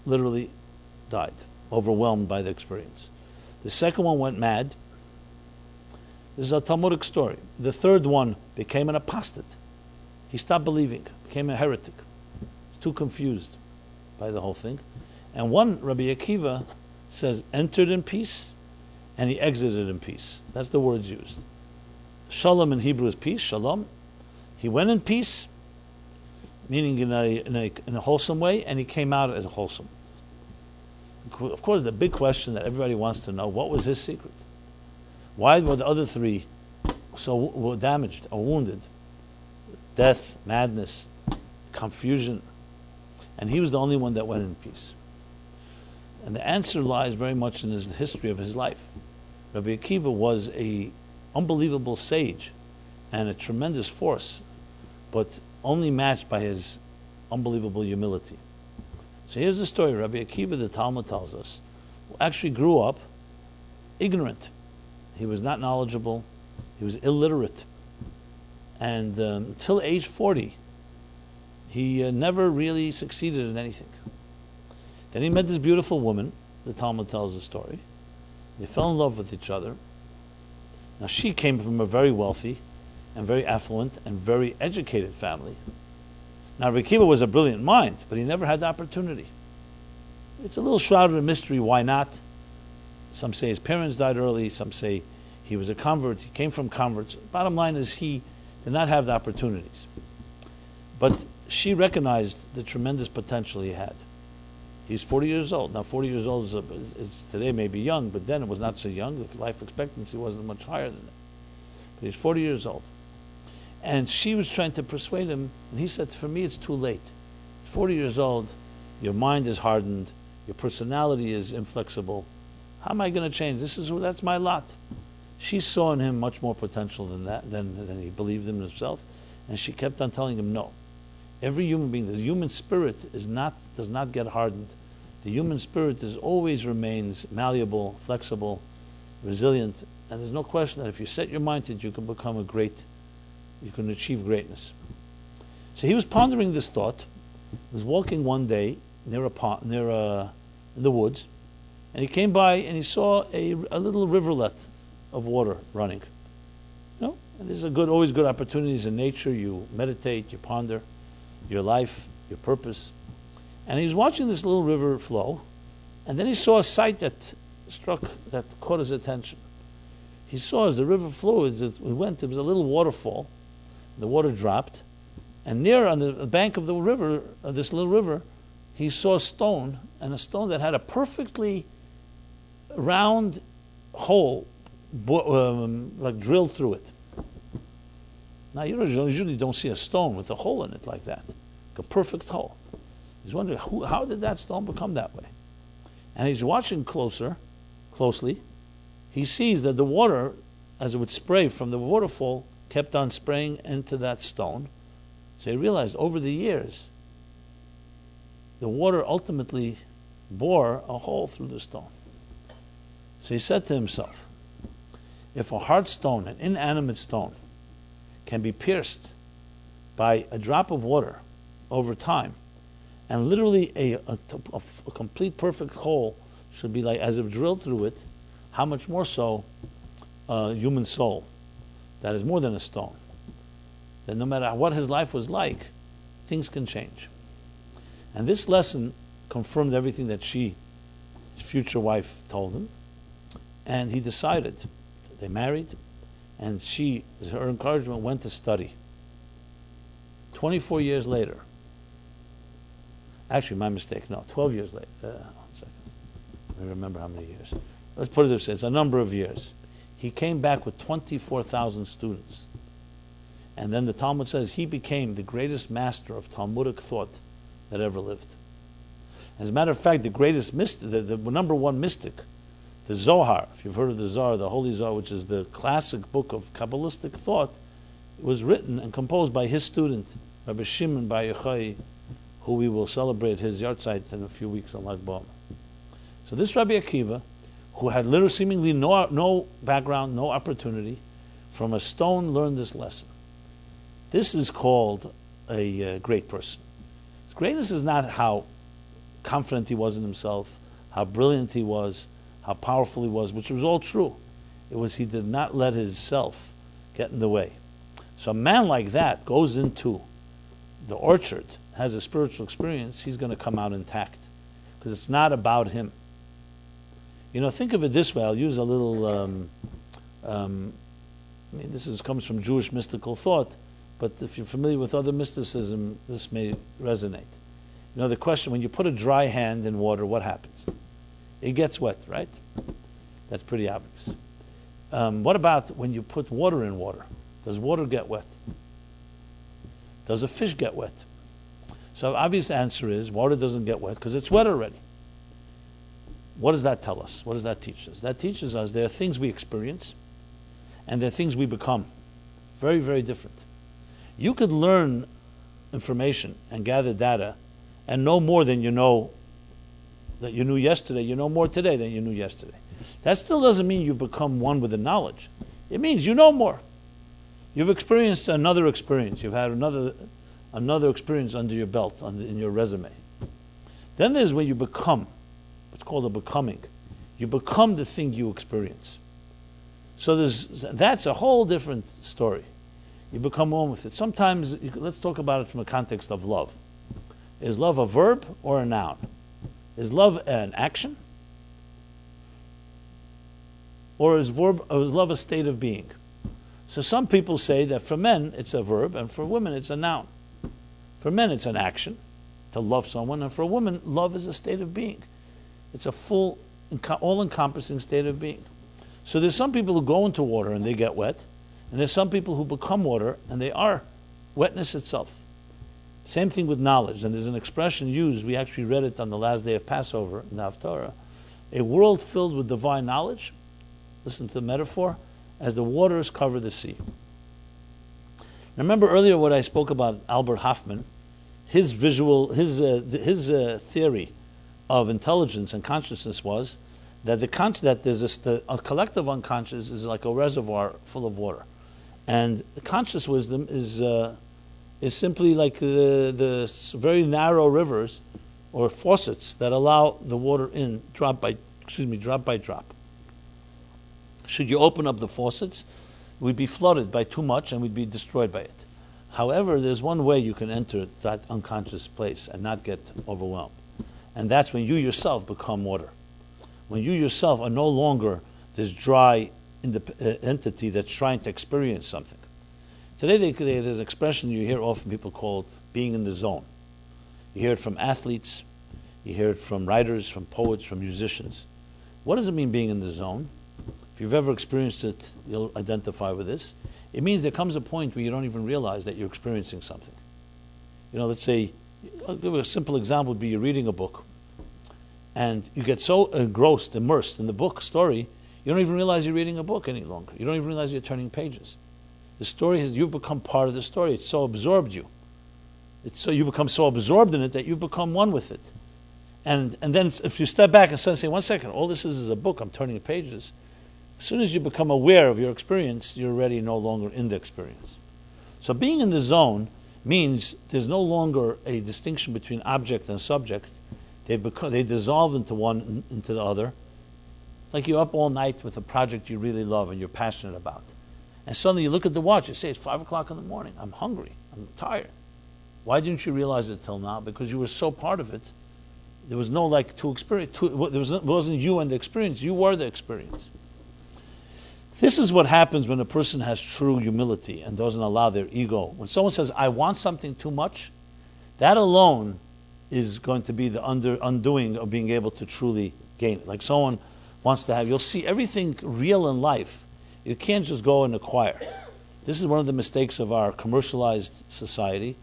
literally died, overwhelmed by the experience. The second one went mad. This is a Talmudic story. The third one became an apostate. He stopped believing, became a heretic. Too confused by the whole thing. And one, Rabbi Akiva, says, entered in peace, and he exited in peace. That's the words used. Shalom in Hebrew is peace, shalom. He went in peace, meaning in a wholesome way, and he came out as a wholesome. Of course, the big question that everybody wants to know, what was his secret? Why were the other three so damaged or wounded? Death, madness, confusion. And he was the only one that went in peace. And the answer lies very much in the history of his life. Rabbi Akiva was an unbelievable sage and a tremendous force, but only matched by his unbelievable humility. So here's the story. Rabbi Akiva, the Talmud tells us, actually grew up ignorant. He was not knowledgeable. He was illiterate. And until age 40, he never really succeeded in anything. Then he met this beautiful woman, the Talmud tells the story. They fell in love with each other. Now she came from a very wealthy and very affluent and very educated family. Now Rabbi Akiva was a brilliant mind, but he never had the opportunity. It's a little shrouded in mystery, why not? Some say his parents died early, some say he was a convert, he came from converts. Bottom line is he did not have the opportunities. But she recognized the tremendous potential he had. He's 40 years old. Now 40 years old is today maybe young, but then it was not so young. The life expectancy wasn't much higher than that. But he's 40 years old. And she was trying to persuade him, and he said, for me it's too late. 40 years old, your mind is hardened, your personality is inflexible. How am I going to change? That's my lot. She saw in him much more potential than he believed in himself, and she kept on telling him no. Every human being, the human spirit does not get hardened. The human spirit always remains malleable, flexible, resilient, and there's no question that if you set your mind to it, you can become you can achieve greatness. So he was pondering this thought. He was walking one day in the woods, and he came by and he saw a little rivulet of water running. And there's always good opportunities in nature. You meditate, you ponder your life, your purpose. And he was watching this little river flow, and then he saw a sight that caught his attention. He saw as the river flowed, as we went, there was a little waterfall. The water dropped, and near on the bank of the river, this little river, he saw a stone, and a stone that had a perfectly round hole, like drilled through it. Now, you usually don't see a stone with a hole in it like that, like a perfect hole. He's wondering, how did that stone become that way? And he's watching closely. He sees that the water, as it would spray from the waterfall, kept on spraying into that stone. So he realized over the years, the water ultimately bore a hole through the stone. So he said to himself, if a hard stone, an inanimate stone, can be pierced by a drop of water over time, and literally a complete perfect hole should be like as if drilled through it, how much more so a human soul that is more than a stone, that no matter what his life was like, things can change. And this lesson confirmed everything that his future wife, told him, and he decided. They married, and her encouragement, went to study. 24 years later, actually my mistake, no, 12 years later, 1 second, I remember how many years. Let's put it this way, it's a number of years. He came back with 24,000 students. And then the Talmud says he became the greatest master of Talmudic thought that ever lived. As a matter of fact, the greatest mystic, the number one mystic, the Zohar, if you've heard of the Zohar, the Holy Zohar, which is the classic book of Kabbalistic thought, was written and composed by his student, Rabbi Shimon bar Acharei, who we will celebrate his yahrzeit in a few weeks on Lag BaOmer. So this Rabbi Akiva, who had literally seemingly no background, no opportunity, from a stone learned this lesson. This is called a great person. Greatness is not how confident he was in himself, how brilliant he was, how powerful he was, which was all true. It was he did not let his self get in the way. So a man like that goes into the orchard, has a spiritual experience, he's going to come out intact. Because it's not about him. Think of it this way. I'll use a little, this comes from Jewish mystical thought, but if you're familiar with other mysticism, this may resonate. The question, when you put a dry hand in water, what happens? It gets wet, right? That's pretty obvious. What about when you put water in water? Does water get wet? Does a fish get wet? So the obvious answer is water doesn't get wet because it's wet already. What does that tell us? What does that teach us? That teaches us there are things we experience and there are things we become. Very, very different. You could learn information and gather data and know more than you know that you knew yesterday. You know more today than you knew yesterday. That still doesn't mean you've become one with the knowledge. It means you know more. You've experienced another experience. You've had another experience under your belt, in your resume. Then there's when you become. It's called a becoming. You become the thing you experience. So that's a whole different story. You become one with it. Sometimes, let's talk about it from a context of love. Is love a verb or a noun? Is love an action? Or is love a state of being? So some people say that for men it's a verb and for women it's a noun. For men it's an action, to love someone, and for a woman, love is a state of being. It's a full, all-encompassing state of being. So there's some people who go into water and they get wet, and there's some people who become water and they are wetness itself. Same thing with knowledge, and there's an expression used, we actually read it on the last day of Passover in the Haftarah, a world filled with divine knowledge, listen to the metaphor, as the waters cover the sea. Now remember earlier what I spoke about Albert Hoffman, his theory of intelligence and consciousness was that a collective unconscious is like a reservoir full of water, and the conscious wisdom is simply like the very narrow rivers or faucets that allow the water in drop by drop. Should you open up the faucets, we'd be flooded by too much and we'd be destroyed by it. However, there's one way you can enter that unconscious place and not get overwhelmed. And that's when you yourself become water. When you yourself are no longer this dry entity that's trying to experience something. Today there's an expression you hear often people called being in the zone. You hear it from athletes, you hear it from writers, from poets, from musicians. What does it mean being in the zone? If you've ever experienced it, you'll identify with this. It means there comes a point where you don't even realize that you're experiencing something. Let's say, I'll give a simple example, would be you're reading a book, and you get so engrossed, immersed in the book story, you don't even realize you're reading a book any longer. You don't even realize you're turning pages. The story you've become part of the story. It's so absorbed you. You become so absorbed in it that you become one with it. And then if you step back and say, 1 second, all this is a book, I'm turning pages. As soon as you become aware of your experience, you're already no longer in the experience. So being in the zone means there's no longer a distinction between object and subject. They dissolve into the other. It's like you're up all night with a project you really love and you're passionate about. And suddenly you look at the watch, you say, it's 5 o'clock in the morning, I'm hungry, I'm tired. Why didn't you realize it till now? Because you were so part of it. There was no to experience. It wasn't you and the experience, you were the experience. This is what happens when a person has true humility and doesn't allow their ego. When someone says, I want something too much, that alone is going to be the undoing of being able to truly gain it. Like someone wants to have, you'll see everything real in life, you can't just go and acquire. This is one of the mistakes of our commercialized society.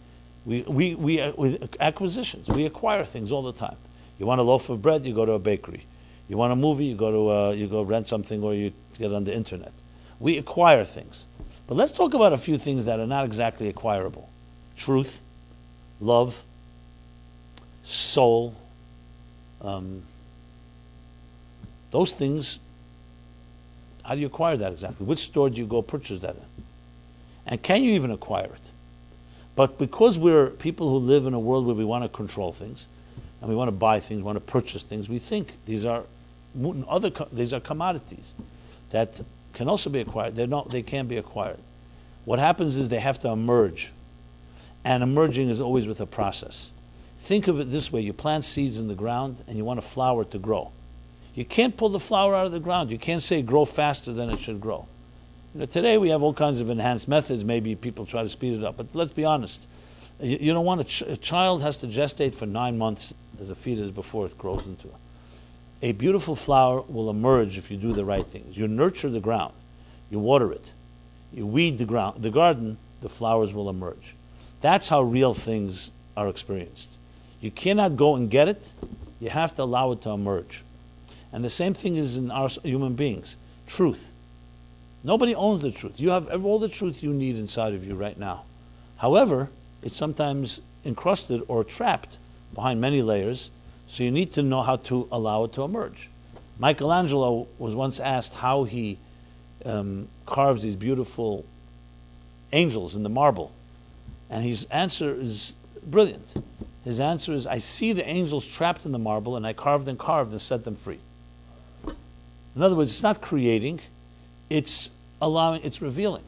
With acquisitions, we acquire things all the time. You want a loaf of bread, you go to a bakery. You want a movie, you go rent something, or you get on the internet. We acquire things. But let's talk about a few things that are not exactly acquirable. Truth, love, soul. Those things, how do you acquire that exactly? Which store do you go purchase that in? And can you even acquire it? But because we're people who live in a world where we want to control things, and we want to buy things, we want to purchase things, we think these are commodities that can also be acquired. They can't be acquired. What happens is they have to emerge, and emerging is always with a process. Think of it this way: you plant seeds in the ground, and you want a flower to grow. You can't pull the flower out of the ground. You can't say grow faster than it should grow. Today we have all kinds of enhanced methods. Maybe people try to speed it up, but let's be honest. You don't want a child has to gestate for 9 months as a fetus before it grows into a beautiful flower will emerge if you do the right things. You nurture the ground, you water it, you weed the ground, the garden, the flowers will emerge. That's how real things are experienced. You cannot go and get it, you have to allow it to emerge. And the same thing is in our human beings. Truth. Nobody owns the truth. You have all the truth you need inside of you right now. However, it's sometimes encrusted or trapped behind many layers, so you need to know how to allow it to emerge. Michelangelo was once asked how he carves these beautiful angels in the marble, and his answer is brilliant. His answer is, I see the angels trapped in the marble, and I carved and set them free. In other words, it's not creating, it's allowing, it's revealing.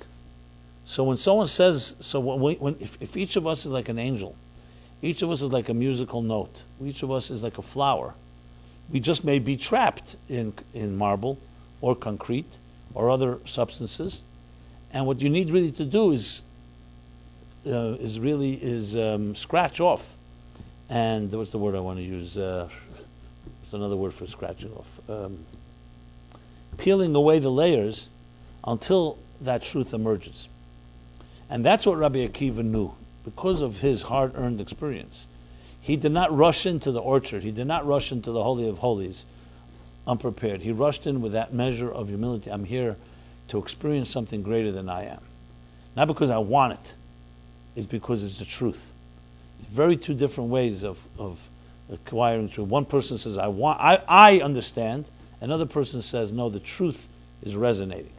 So when someone says, if each of us is like an angel, each of us is like a musical note, each of us is like a flower, we just may be trapped in marble or concrete or other substances, and what you need really to do is scratch off, and what's the word I want to use? It's another word for scratching off. Peeling away the layers until that truth emerges. And that's what Rabbi Akiva knew. Because of his hard-earned experience, he did not rush into the orchard. He did not rush into the Holy of Holies unprepared. He rushed in with that measure of humility. I'm here to experience something greater than I am. Not because I want it. It's because it's the truth. Very two different ways of acquiring truth. One person says, I understand. Another person says, no, the truth is resonating.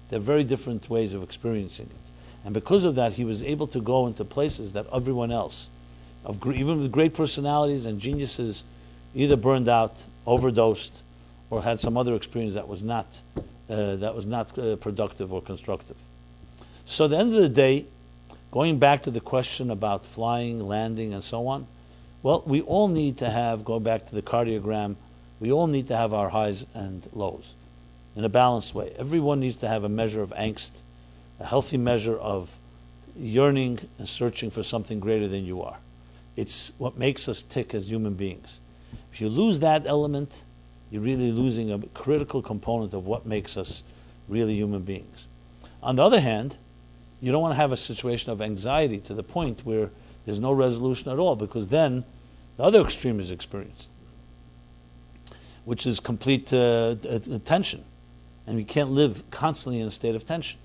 They're very different ways of experiencing it. And because of that, he was able to go into places that everyone else, even with great personalities and geniuses, either burned out, overdosed, or had some other experience that was not productive or constructive. So at the end of the day, going back to the question about flying, landing, and so on, well, we all need to have, go back to the cardiogram, we all need to have our highs and lows in a balanced way. Everyone needs to have a measure of angst, a healthy measure of yearning and searching for something greater than you are. It's what makes us tick as human beings. If you lose that element, you're really losing a critical component of what makes us really human beings. On the other hand, you don't want to have a situation of anxiety to the point where there's no resolution at all, because then the other extreme is experienced, which is complete tension. And we can't live constantly in a state of tension.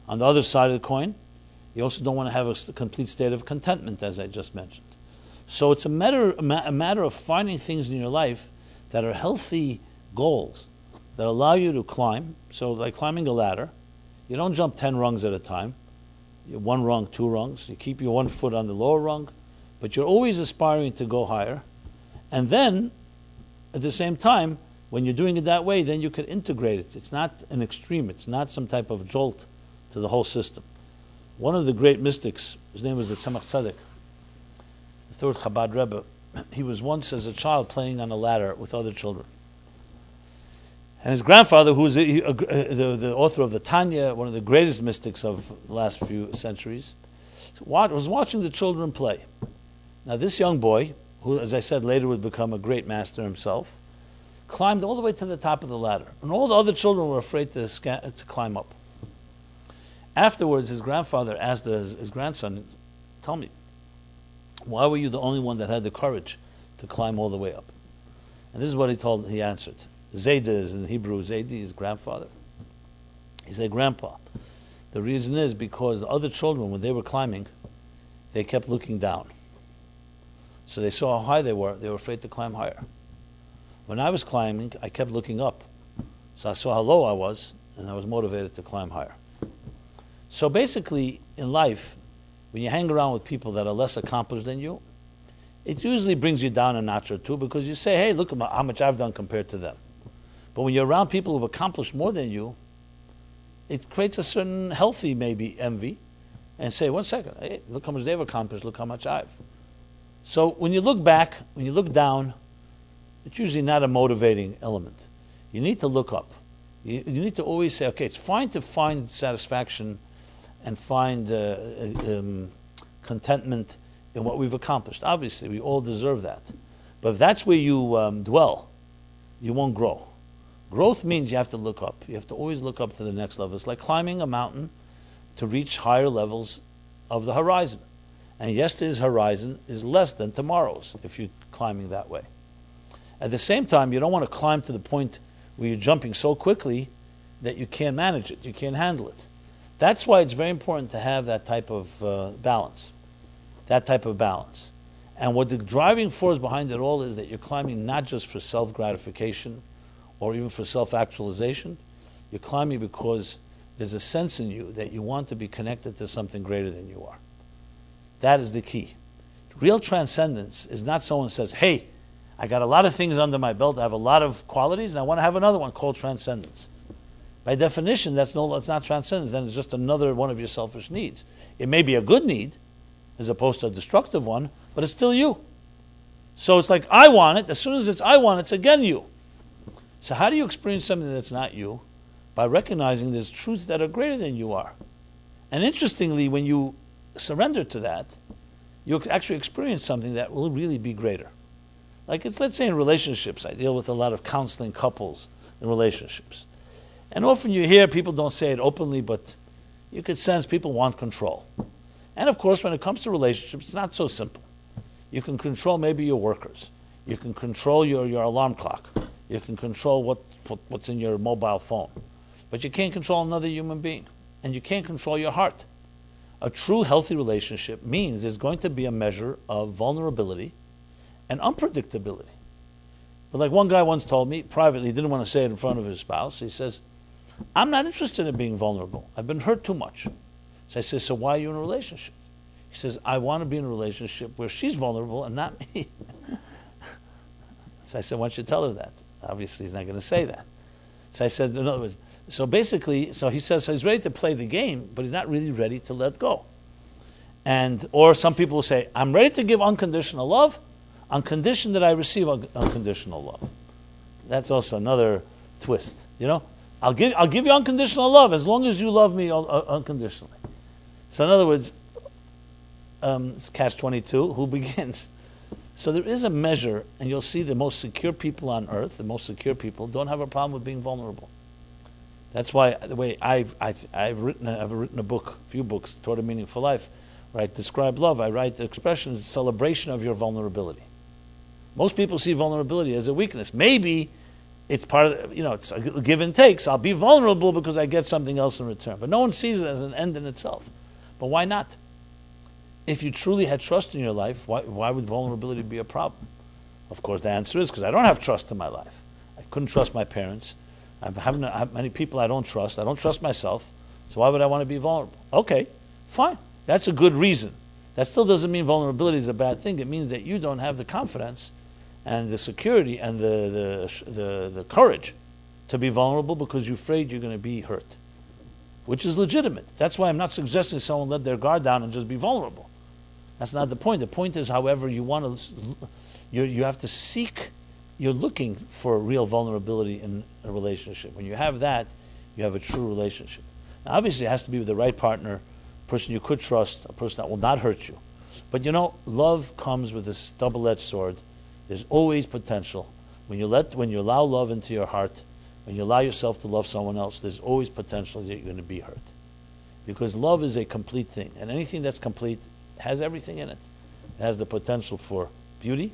On the other side of the coin, you also don't want to have a complete state of contentment, as I just mentioned. So it's a matter of finding things in your life that are healthy goals that allow you to climb. So like climbing a ladder, you don't jump 10 rungs at a time. You're 1 rung, 2 rungs. You keep your 1 foot on the lower rung, but you're always aspiring to go higher. And then, at the same time, when you're doing it that way, then you can integrate it. It's not an extreme. It's not some type of jolt to the whole system. One of the great mystics, his name was the Tzemach Tzedek, the third Chabad Rebbe, he was once as a child playing on a ladder with other children. And his grandfather, who was the author of the Tanya, one of the greatest mystics of the last few centuries, was watching the children play. Now this young boy, who, as I said, later would become a great master himself, climbed all the way to the top of the ladder. And all the other children were afraid to climb up. Afterwards, his grandfather asked his grandson, tell me, why were you the only one that had the courage to climb all the way up? And this is what he answered. Zayda is in Hebrew, Zaydi is grandfather. He said, Grandpa, the reason is because the other children, when they were climbing, they kept looking down. So they saw how high they were afraid to climb higher. When I was climbing, I kept looking up. So I saw how low I was, and I was motivated to climb higher. So basically, in life, when you hang around with people that are less accomplished than you, it usually brings you down a notch or two because you say, hey, look at how much I've done compared to them. But when you're around people who've accomplished more than you, it creates a certain healthy, maybe, envy, and say, 1 second, hey, look how much they've accomplished, look how much I've. So when you look back, when you look down, it's usually not a motivating element. You need to look up. You need to always say, okay, it's fine to find satisfaction and find contentment in what we've accomplished. Obviously, we all deserve that. But if that's where you dwell, you won't grow. Growth means you have to look up. You have to always look up to the next level. It's like climbing a mountain to reach higher levels of the horizon. And yesterday's horizon is less than tomorrow's if you're climbing that way. At the same time, you don't want to climb to the point where you're jumping so quickly that you can't manage it, you can't handle it. That's why it's very important to have that type of balance. That type of balance. And what the driving force behind it all is that you're climbing not just for self-gratification or even for self-actualization. You're climbing because there's a sense in you that you want to be connected to something greater than you are. That is the key. Real transcendence is not someone who says, hey, I got a lot of things under my belt, I have a lot of qualities, and I want to have another one called transcendence. By definition, that's not transcendence, then it's just another one of your selfish needs. It may be a good need, as opposed to a destructive one, but it's still you. So it's like, I want it, as soon as it's I want it, it's again you. So how do you experience something that's not you? By recognizing there's truths that are greater than you are. And interestingly, when you surrender to that, you'll actually experience something that will really be greater. Like let's say in relationships, I deal with a lot of counseling couples in relationships. And often you hear, people don't say it openly, but you could sense people want control. And of course, when it comes to relationships, it's not so simple. You can control maybe your workers. You can control your alarm clock. You can control what's in your mobile phone. But you can't control another human being. And you can't control your heart. A true healthy relationship means there's going to be a measure of vulnerability and unpredictability. But like one guy once told me, privately, he didn't want to say it in front of his spouse, he says, I'm not interested in being vulnerable. I've been hurt too much. So I said, so why are you in a relationship? He says, I want to be in a relationship where she's vulnerable and not me. So I said, why don't you tell her that? Obviously, he's not going to say that. So I said, in other words, so basically, so he says, so he's ready to play the game, but he's not really ready to let go. Or some people will say, I'm ready to give unconditional love on condition that I receive unconditional love. That's also another twist. You know, I'll give you unconditional love as long as you love me unconditionally. So in other words, it's catch-22, who begins? So there is a measure, and you'll see the most secure people on earth, the most secure people, don't have a problem with being vulnerable. That's why the way I've written a book, a few books, Toward a Meaningful Life, where I describe love. I write the expression is celebration of your vulnerability. Most people see vulnerability as a weakness. Maybe it's part of, it's a give and take. So I'll be vulnerable because I get something else in return. But no one sees it as an end in itself. But why not? If you truly had trust in your life, why would vulnerability be a problem? Of course, the answer is because I don't have trust in my life. I couldn't trust my parents. I have many people I don't trust. I don't trust myself. So why would I want to be vulnerable? Okay, fine. That's a good reason. That still doesn't mean vulnerability is a bad thing. It means that you don't have the confidence and the security and the courage to be vulnerable because you're afraid you're going to be hurt, which is legitimate. That's why I'm not suggesting someone let their guard down and just be vulnerable. That's not the point. The point is, however, you have to seek. You're looking for real vulnerability in a relationship. When you have that, you have a true relationship. Now, obviously, it has to be with the right partner, a person you could trust, a person that will not hurt you. But love comes with this double-edged sword. There's always potential. When you allow love into your heart, when you allow yourself to love someone else, there's always potential that you're going to be hurt. Because love is a complete thing. And anything that's complete has everything in it. It has the potential for beauty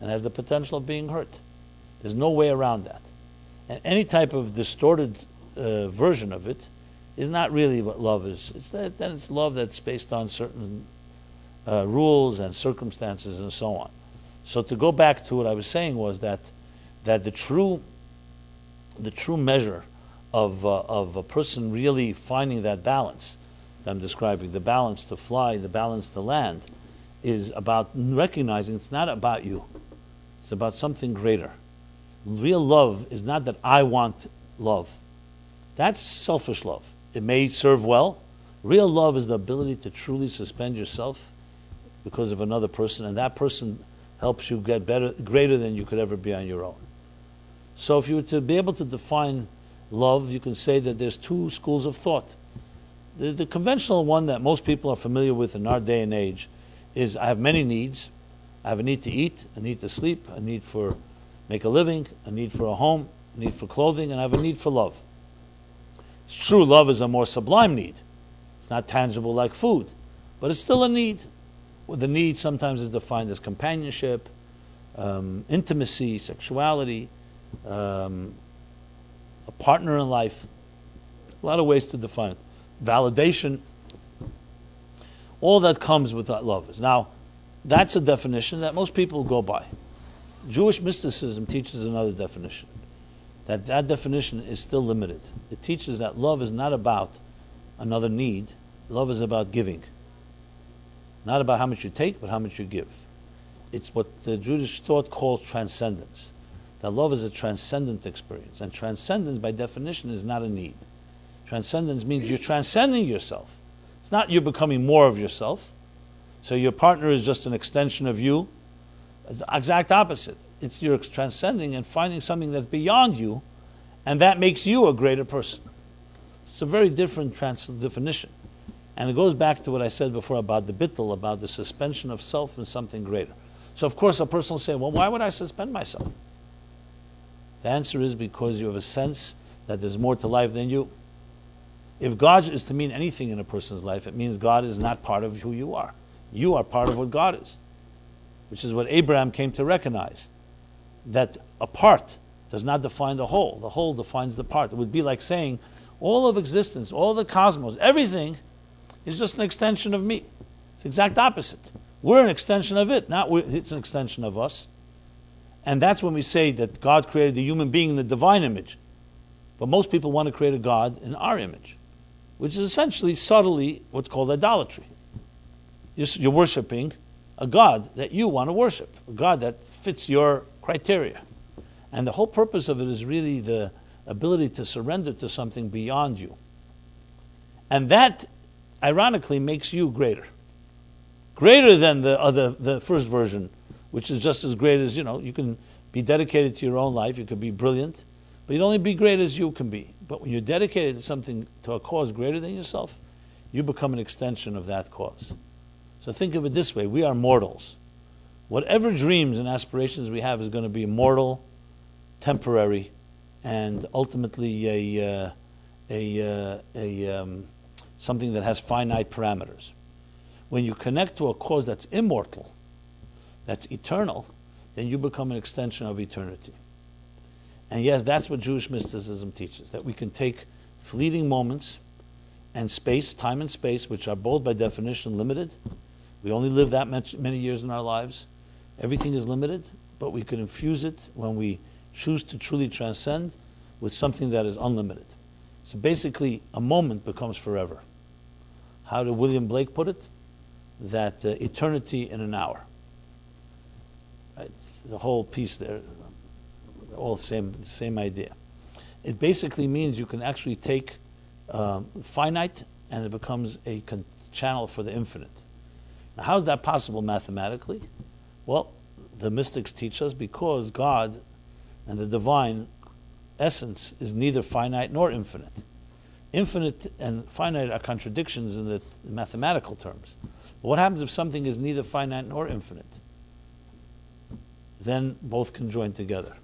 and has the potential of being hurt. There's no way around that. And any type of distorted version of it is not really what love is. It's love that's based on certain rules and circumstances and so on. So to go back to what I was saying was that the true measure of a person really finding that balance that I'm describing, the balance to fly, the balance to land, is about recognizing it's not about you. It's about something greater. Real love is not that I want love. That's selfish love. It may serve well. Real love is the ability to truly suspend yourself because of another person, and that person helps you get better, greater than you could ever be on your own. So if you were to be able to define love, you can say that there's two schools of thought. The conventional one that most people are familiar with in our day and age is I have many needs. I have a need to eat, a need to sleep, a need for make a living, a need for a home, a need for clothing, and I have a need for love. It's true, love is a more sublime need. It's not tangible like food, but it's still a need. Well, the need sometimes is defined as companionship, intimacy, sexuality, a partner in life. A lot of ways to define it. Validation. All that comes with that love. Now, that's a definition that most people go by. Jewish mysticism teaches another definition. That definition is still limited. It teaches that love is not about another need. Love is about giving. Not about how much you take, but how much you give. It's what the Jewish thought calls transcendence. That love is a transcendent experience. And transcendence, by definition, is not a need. Transcendence means you're transcending yourself. It's not you're becoming more of yourself. So your partner is just an extension of you. It's the exact opposite. It's you're transcending and finding something that's beyond you, and that makes you a greater person. It's a very different definition. And it goes back to what I said before about the bittul, about the suspension of self in something greater. So of course a person will say, well, why would I suspend myself? The answer is because you have a sense that there's more to life than you. If God is to mean anything in a person's life, it means God is not part of who you are. You are part of what God is, which is what Abraham came to recognize, that a part does not define the whole defines the part. It would be like saying all of existence, all the cosmos, everything is just an extension of me. It's the exact opposite. We're an extension of it, it's an extension of us. And that's when we say that God created the human being in the divine image. But most people want to create a God in our image, which is essentially, subtly, what's called idolatry. You're worshiping a God that you want to worship, a God that fits your criteria. And the whole purpose of it is really the ability to surrender to something beyond you. And that, ironically, makes you greater. Greater than the first version, which is just as great as, you can be dedicated to your own life, you could be brilliant, but you'd only be great as you can be. But when you're dedicated to something, to a cause greater than yourself, you become an extension of that cause. So think of it this way, we are mortals. Whatever dreams and aspirations we have is going to be mortal, temporary, and ultimately something that has finite parameters. When you connect to a cause that's immortal, that's eternal, then you become an extension of eternity. And yes, that's what Jewish mysticism teaches, that we can take fleeting moments and space, time and space, which are both by definition limited. We only live that many years in our lives. Everything is limited, but we can infuse it when we choose to truly transcend with something that is unlimited. So basically, a moment becomes forever. How did William Blake put it? That eternity in an hour. Right? The whole piece there, all the same idea. It basically means you can actually take finite and it becomes a channel for the infinite. Now, how is that possible mathematically? Well, the mystics teach us because God and the divine essence is neither finite nor infinite. Infinite and finite are contradictions in the mathematical terms. But what happens if something is neither finite nor infinite? Then both can join together,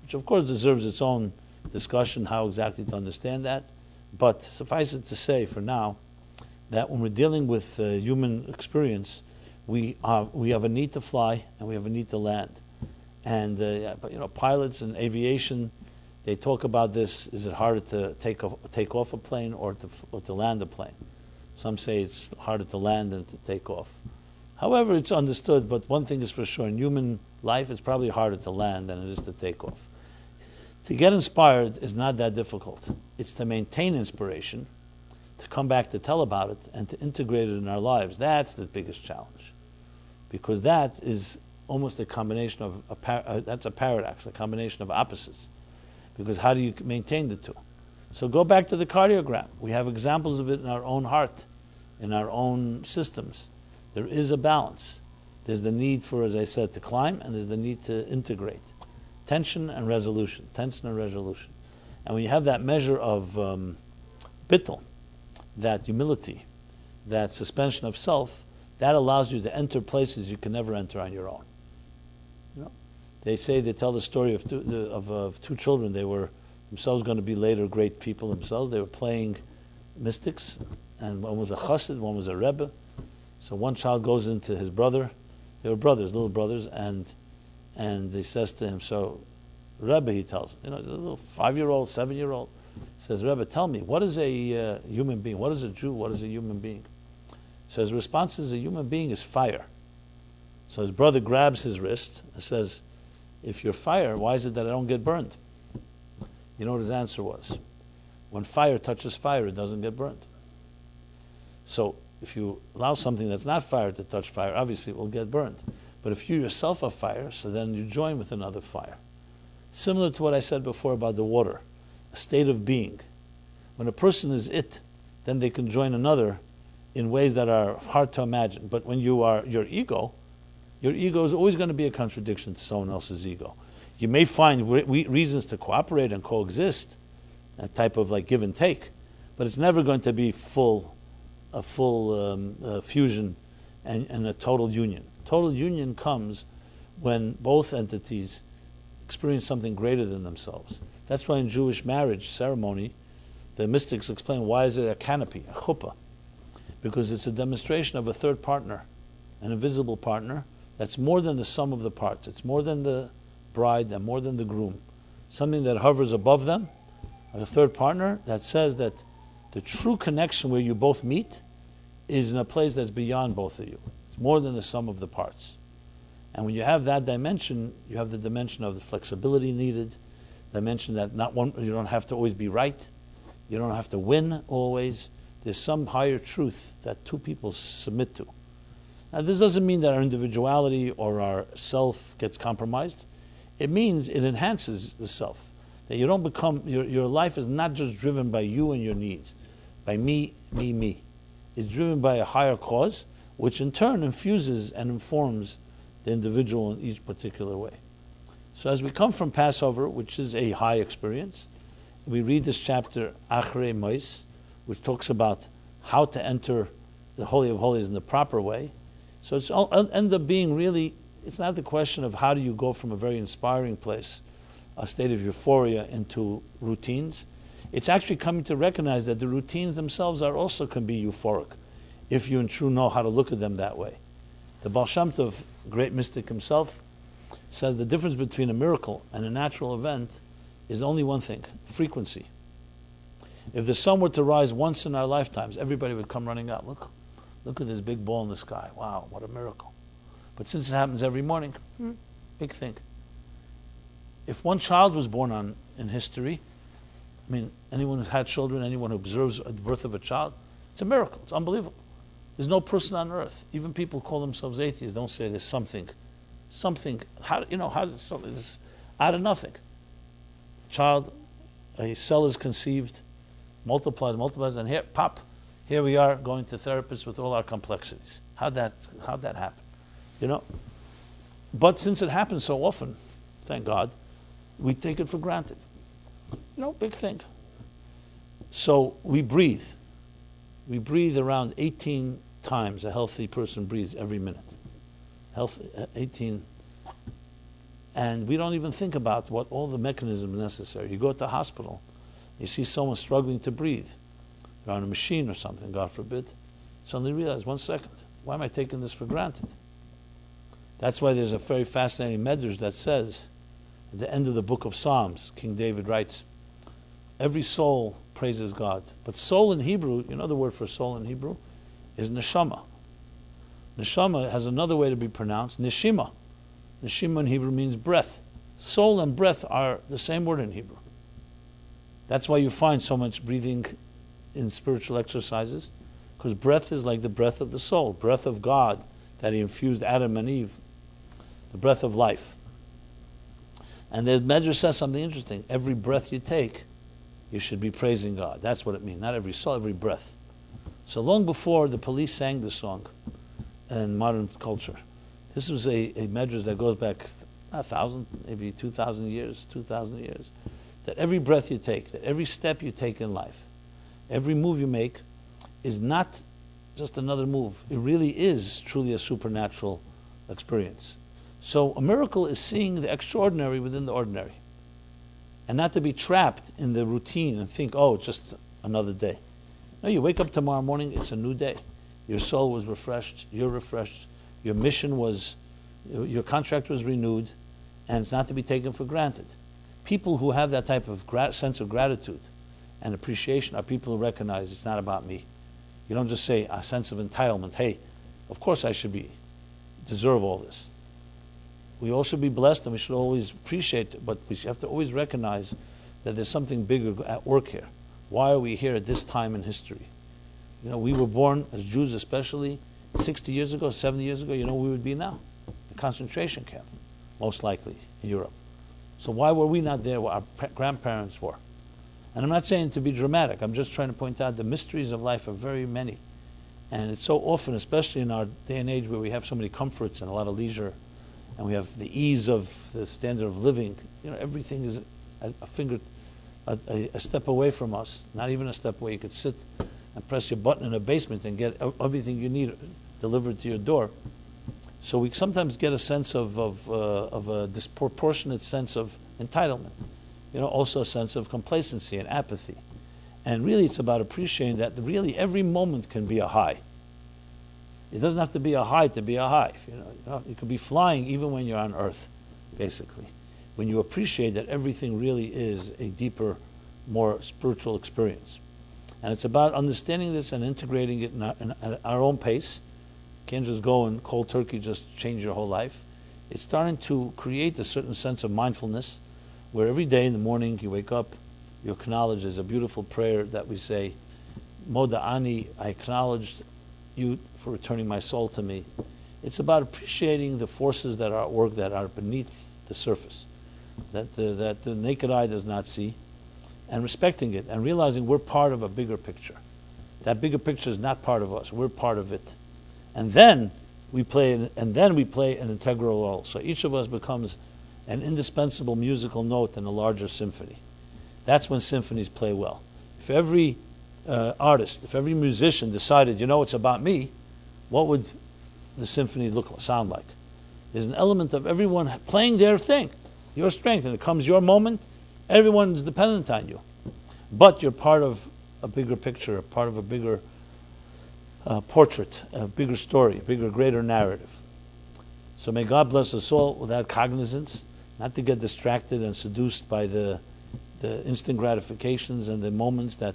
which of course deserves its own discussion, how exactly to understand that. But suffice it to say for now, that when we're dealing with human experience, we have a need to fly and we have a need to land. And pilots and aviation, they talk about this: is it harder to take off a plane or to land a plane? Some say it's harder to land than to take off. However, it's understood. But one thing is for sure: in human life, it's probably harder to land than it is to take off. To get inspired is not that difficult. It's to maintain inspiration, to come back to tell about it, and to integrate it in our lives. That's the biggest challenge. because that is almost a combination of, that's a paradox, a combination of opposites. Because how do you maintain the two? So go back to the cardiogram. We have examples of it in our own heart, in our own systems. There is a balance. There's the need for, as I said, to climb, and there's the need to integrate. Tension and resolution, tension and resolution. And when you have that measure of bittul, that humility, that suspension of self, that allows you to enter places you can never enter on your own. You know? They tell the story of two children. They were themselves going to be later great people themselves. They were playing mystics, and one was a chassid, one was a rebbe. So one child goes into his brother. They were brothers, little brothers, and he says to him, so Rebbe, he tells him, a little 5-year-old, 7-year-old, says, Rebbe, tell me, what is a human being? What is a Jew? What is a human being? So his response is, a human being is fire. So his brother grabs his wrist and says, if you're fire, why is it that I don't get burned? You know what his answer was? When fire touches fire, it doesn't get burned. So if you allow something that's not fire to touch fire, obviously it will get burned. But if you yourself are fire, so then you join with another fire. Similar to what I said before about the water, a state of being. When a person is it, then they can join another in ways that are hard to imagine. But when you are your ego is always going to be a contradiction to someone else's ego. You may find reasons to cooperate and coexist, a type of like give and take, but it's never going to be a full fusion and a total union. Total union comes when both entities experience something greater than themselves. That's why in Jewish marriage ceremony, the mystics explain why is it a canopy, a chuppah, because it's a demonstration of a third partner, an invisible partner that's more than the sum of the parts. It's more than the bride and more than the groom. Something that hovers above them, like a third partner that says that the true connection where you both meet is in a place that's beyond both of you. It's more than the sum of the parts. And when you have that dimension, you have the dimension of the flexibility needed, dimension that you don't have to always be right, you don't have to win always. There's some higher truth that two people submit to. Now this doesn't mean that our individuality or our self gets compromised. It means it enhances the self. That you don't become, your life is not just driven by you and your needs, by me. It's driven by a higher cause, which in turn infuses and informs the individual in each particular way. So as we come from Passover, which is a high experience, we read this chapter, Acharei Mois, which talks about how to enter the Holy of Holies in the proper way. So it's end up being really, it's not the question of how do you go from a very inspiring place, a state of euphoria, into routines. It's actually coming to recognize that the routines themselves can be euphoric, if you in true know how to look at them that way. The Baal Shem Tov, great mystic himself, says the difference between a miracle and a natural event is only one thing: frequency. If the sun were to rise once in our lifetimes, everybody would come running out. Look at this big ball in the sky. Wow, what a miracle. But since it happens every morning, big thing. If one child was born in history, I mean, anyone who's had children, anyone who observes the birth of a child, it's a miracle. It's unbelievable. There's no person on earth, even people who call themselves atheists, don't say there's something, how does something, this out of nothing. Child, a cell is conceived, multiplies, and here we are going to therapists with all our complexities. How'd that happen? But since it happens so often, thank God, we take it for granted. Big thing. So we breathe. We breathe around 18 times a healthy person breathes every minute. 18. And we don't even think about what all the mechanisms necessary. You go to the hospital, you see someone struggling to breathe. They're on a machine or something, God forbid. Suddenly realize, 1 second, why am I taking this for granted? That's why there's a very fascinating medrash that says, at the end of the book of Psalms, King David writes, every soul praises God. But soul in Hebrew, the word for soul in Hebrew, is neshama. Neshama has another way to be pronounced, neshima. Neshima in Hebrew means breath. Soul and breath are the same word in Hebrew. That's why you find so much breathing in spiritual exercises, because breath is like the breath of the soul, breath of God that he infused Adam and Eve, the breath of life. And the Medrash says something interesting. Every breath you take, you should be praising God. That's what it means. Not every soul, every breath. So long before the police sang the song in modern culture, this was a Medrash that goes back 1,000, maybe 2,000 years, that every breath you take, that every step you take in life, every move you make is not just another move. It really is truly a supernatural experience. So a miracle is seeing the extraordinary within the ordinary, and not to be trapped in the routine and think, oh, it's just another day. No, you wake up tomorrow morning, it's a new day. Your soul was refreshed, you're refreshed, your mission was, your contract was renewed, and it's not to be taken for granted. People who have that type of sense of gratitude and appreciation are people who recognize it's not about me. You don't just say a sense of entitlement, hey, of course I should deserve all this. We all should be blessed and we should always appreciate it, but we have to always recognize that there's something bigger at work here. Why are we here at this time in history? You know, we were born, as Jews especially, 60 years ago, 70 years ago, you know where we would be now? A concentration camp, most likely, in Europe. So why were we not there where our grandparents were? And I'm not saying to be dramatic, I'm just trying to point out the mysteries of life are very many. And it's so often, especially in our day and age where we have so many comforts and a lot of leisure, and we have the ease of the standard of living, you know, everything is a step away from us, not even a step away. You could sit and press your button in a basement and get everything you need delivered to your door. So we sometimes get a sense of a disproportionate sense of entitlement, you know, also a sense of complacency and apathy. And really it's about appreciating that really every moment can be a high. It doesn't have to be a high to be a high. You know, you could be flying even when you're on earth, basically. When you appreciate that everything really is a deeper, more spiritual experience. And it's about understanding this and integrating it at our own pace. Can't just go and cold turkey just change your whole life. It's starting to create a certain sense of mindfulness where every day in the morning you wake up, you acknowledge. There's a beautiful prayer that we say, Moda'ani, I acknowledged you for returning my soul to me. It's about appreciating the forces that are at work that are beneath the surface, that the naked eye does not see, and respecting it and realizing we're part of a bigger picture. That bigger picture is not part of us. We're part of it. And then we play an integral role. So each of us becomes an indispensable musical note in a larger symphony. That's when symphonies play well. If every artist, if every musician decided, you know, it's about me, what would the symphony sound like? There's an element of everyone playing their thing, your strength, and it comes your moment, everyone's dependent on you. But you're part of a bigger picture, a part of a bigger portrait, a bigger story, a bigger, greater narrative. So may God bless us all with that cognizance, not to get distracted and seduced by the instant gratifications and the moments the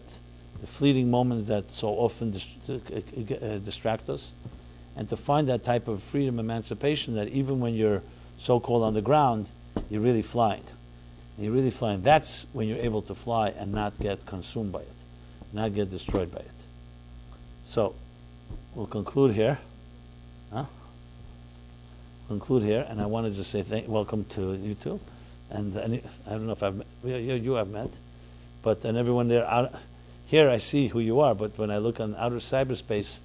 fleeting moments that so often distract us, and to find that type of freedom, emancipation, that even when you're so-called on the ground, you're really flying. And you're really flying. That's when you're able to fly and not get consumed by it, not get destroyed by it. So, we'll conclude here. Conclude here, and I want to just say welcome to you too. And I don't know if you have met, and everyone there here I see who you are, but when I look on outer cyberspace,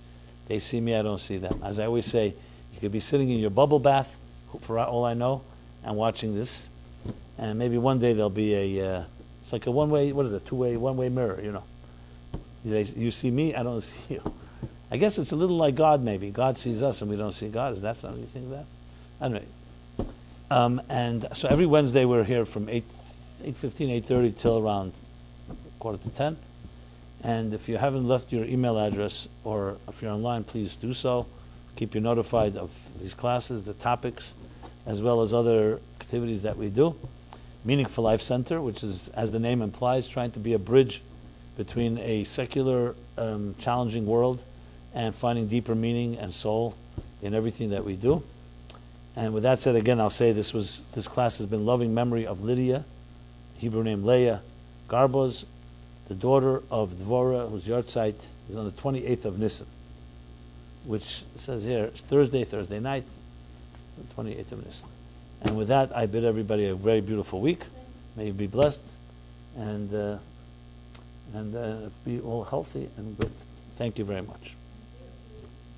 they see me, I don't see them. As I always say, you could be sitting in your bubble bath, for all I know, and watching this, and maybe one day there'll be it's like a one-way, one-way mirror, you know. You see me, I don't see you. I guess it's a little like God, maybe. God sees us and we don't see God. Is that something you think of that? Anyway. And so every Wednesday we're here from 8:15, 8:30 till around 9:45. And if you haven't left your email address, or if you're online, please do so. Keep you notified of these classes, the topics, as well as other activities that we do. Meaningful Life Center, which is, as the name implies, trying to be a bridge between a secular, challenging world and finding deeper meaning and soul in everything that we do. And with that said, again, I'll say this class has been loving memory of Lydia, Hebrew name Leah Garbos, the daughter of Dvorah, whose yahrzeit is on the 28th of Nisan. which says here, it's Thursday night, the 28th of Nisan. And with that, I bid everybody a very beautiful week. May you be blessed and be all healthy and good. Thank you very much.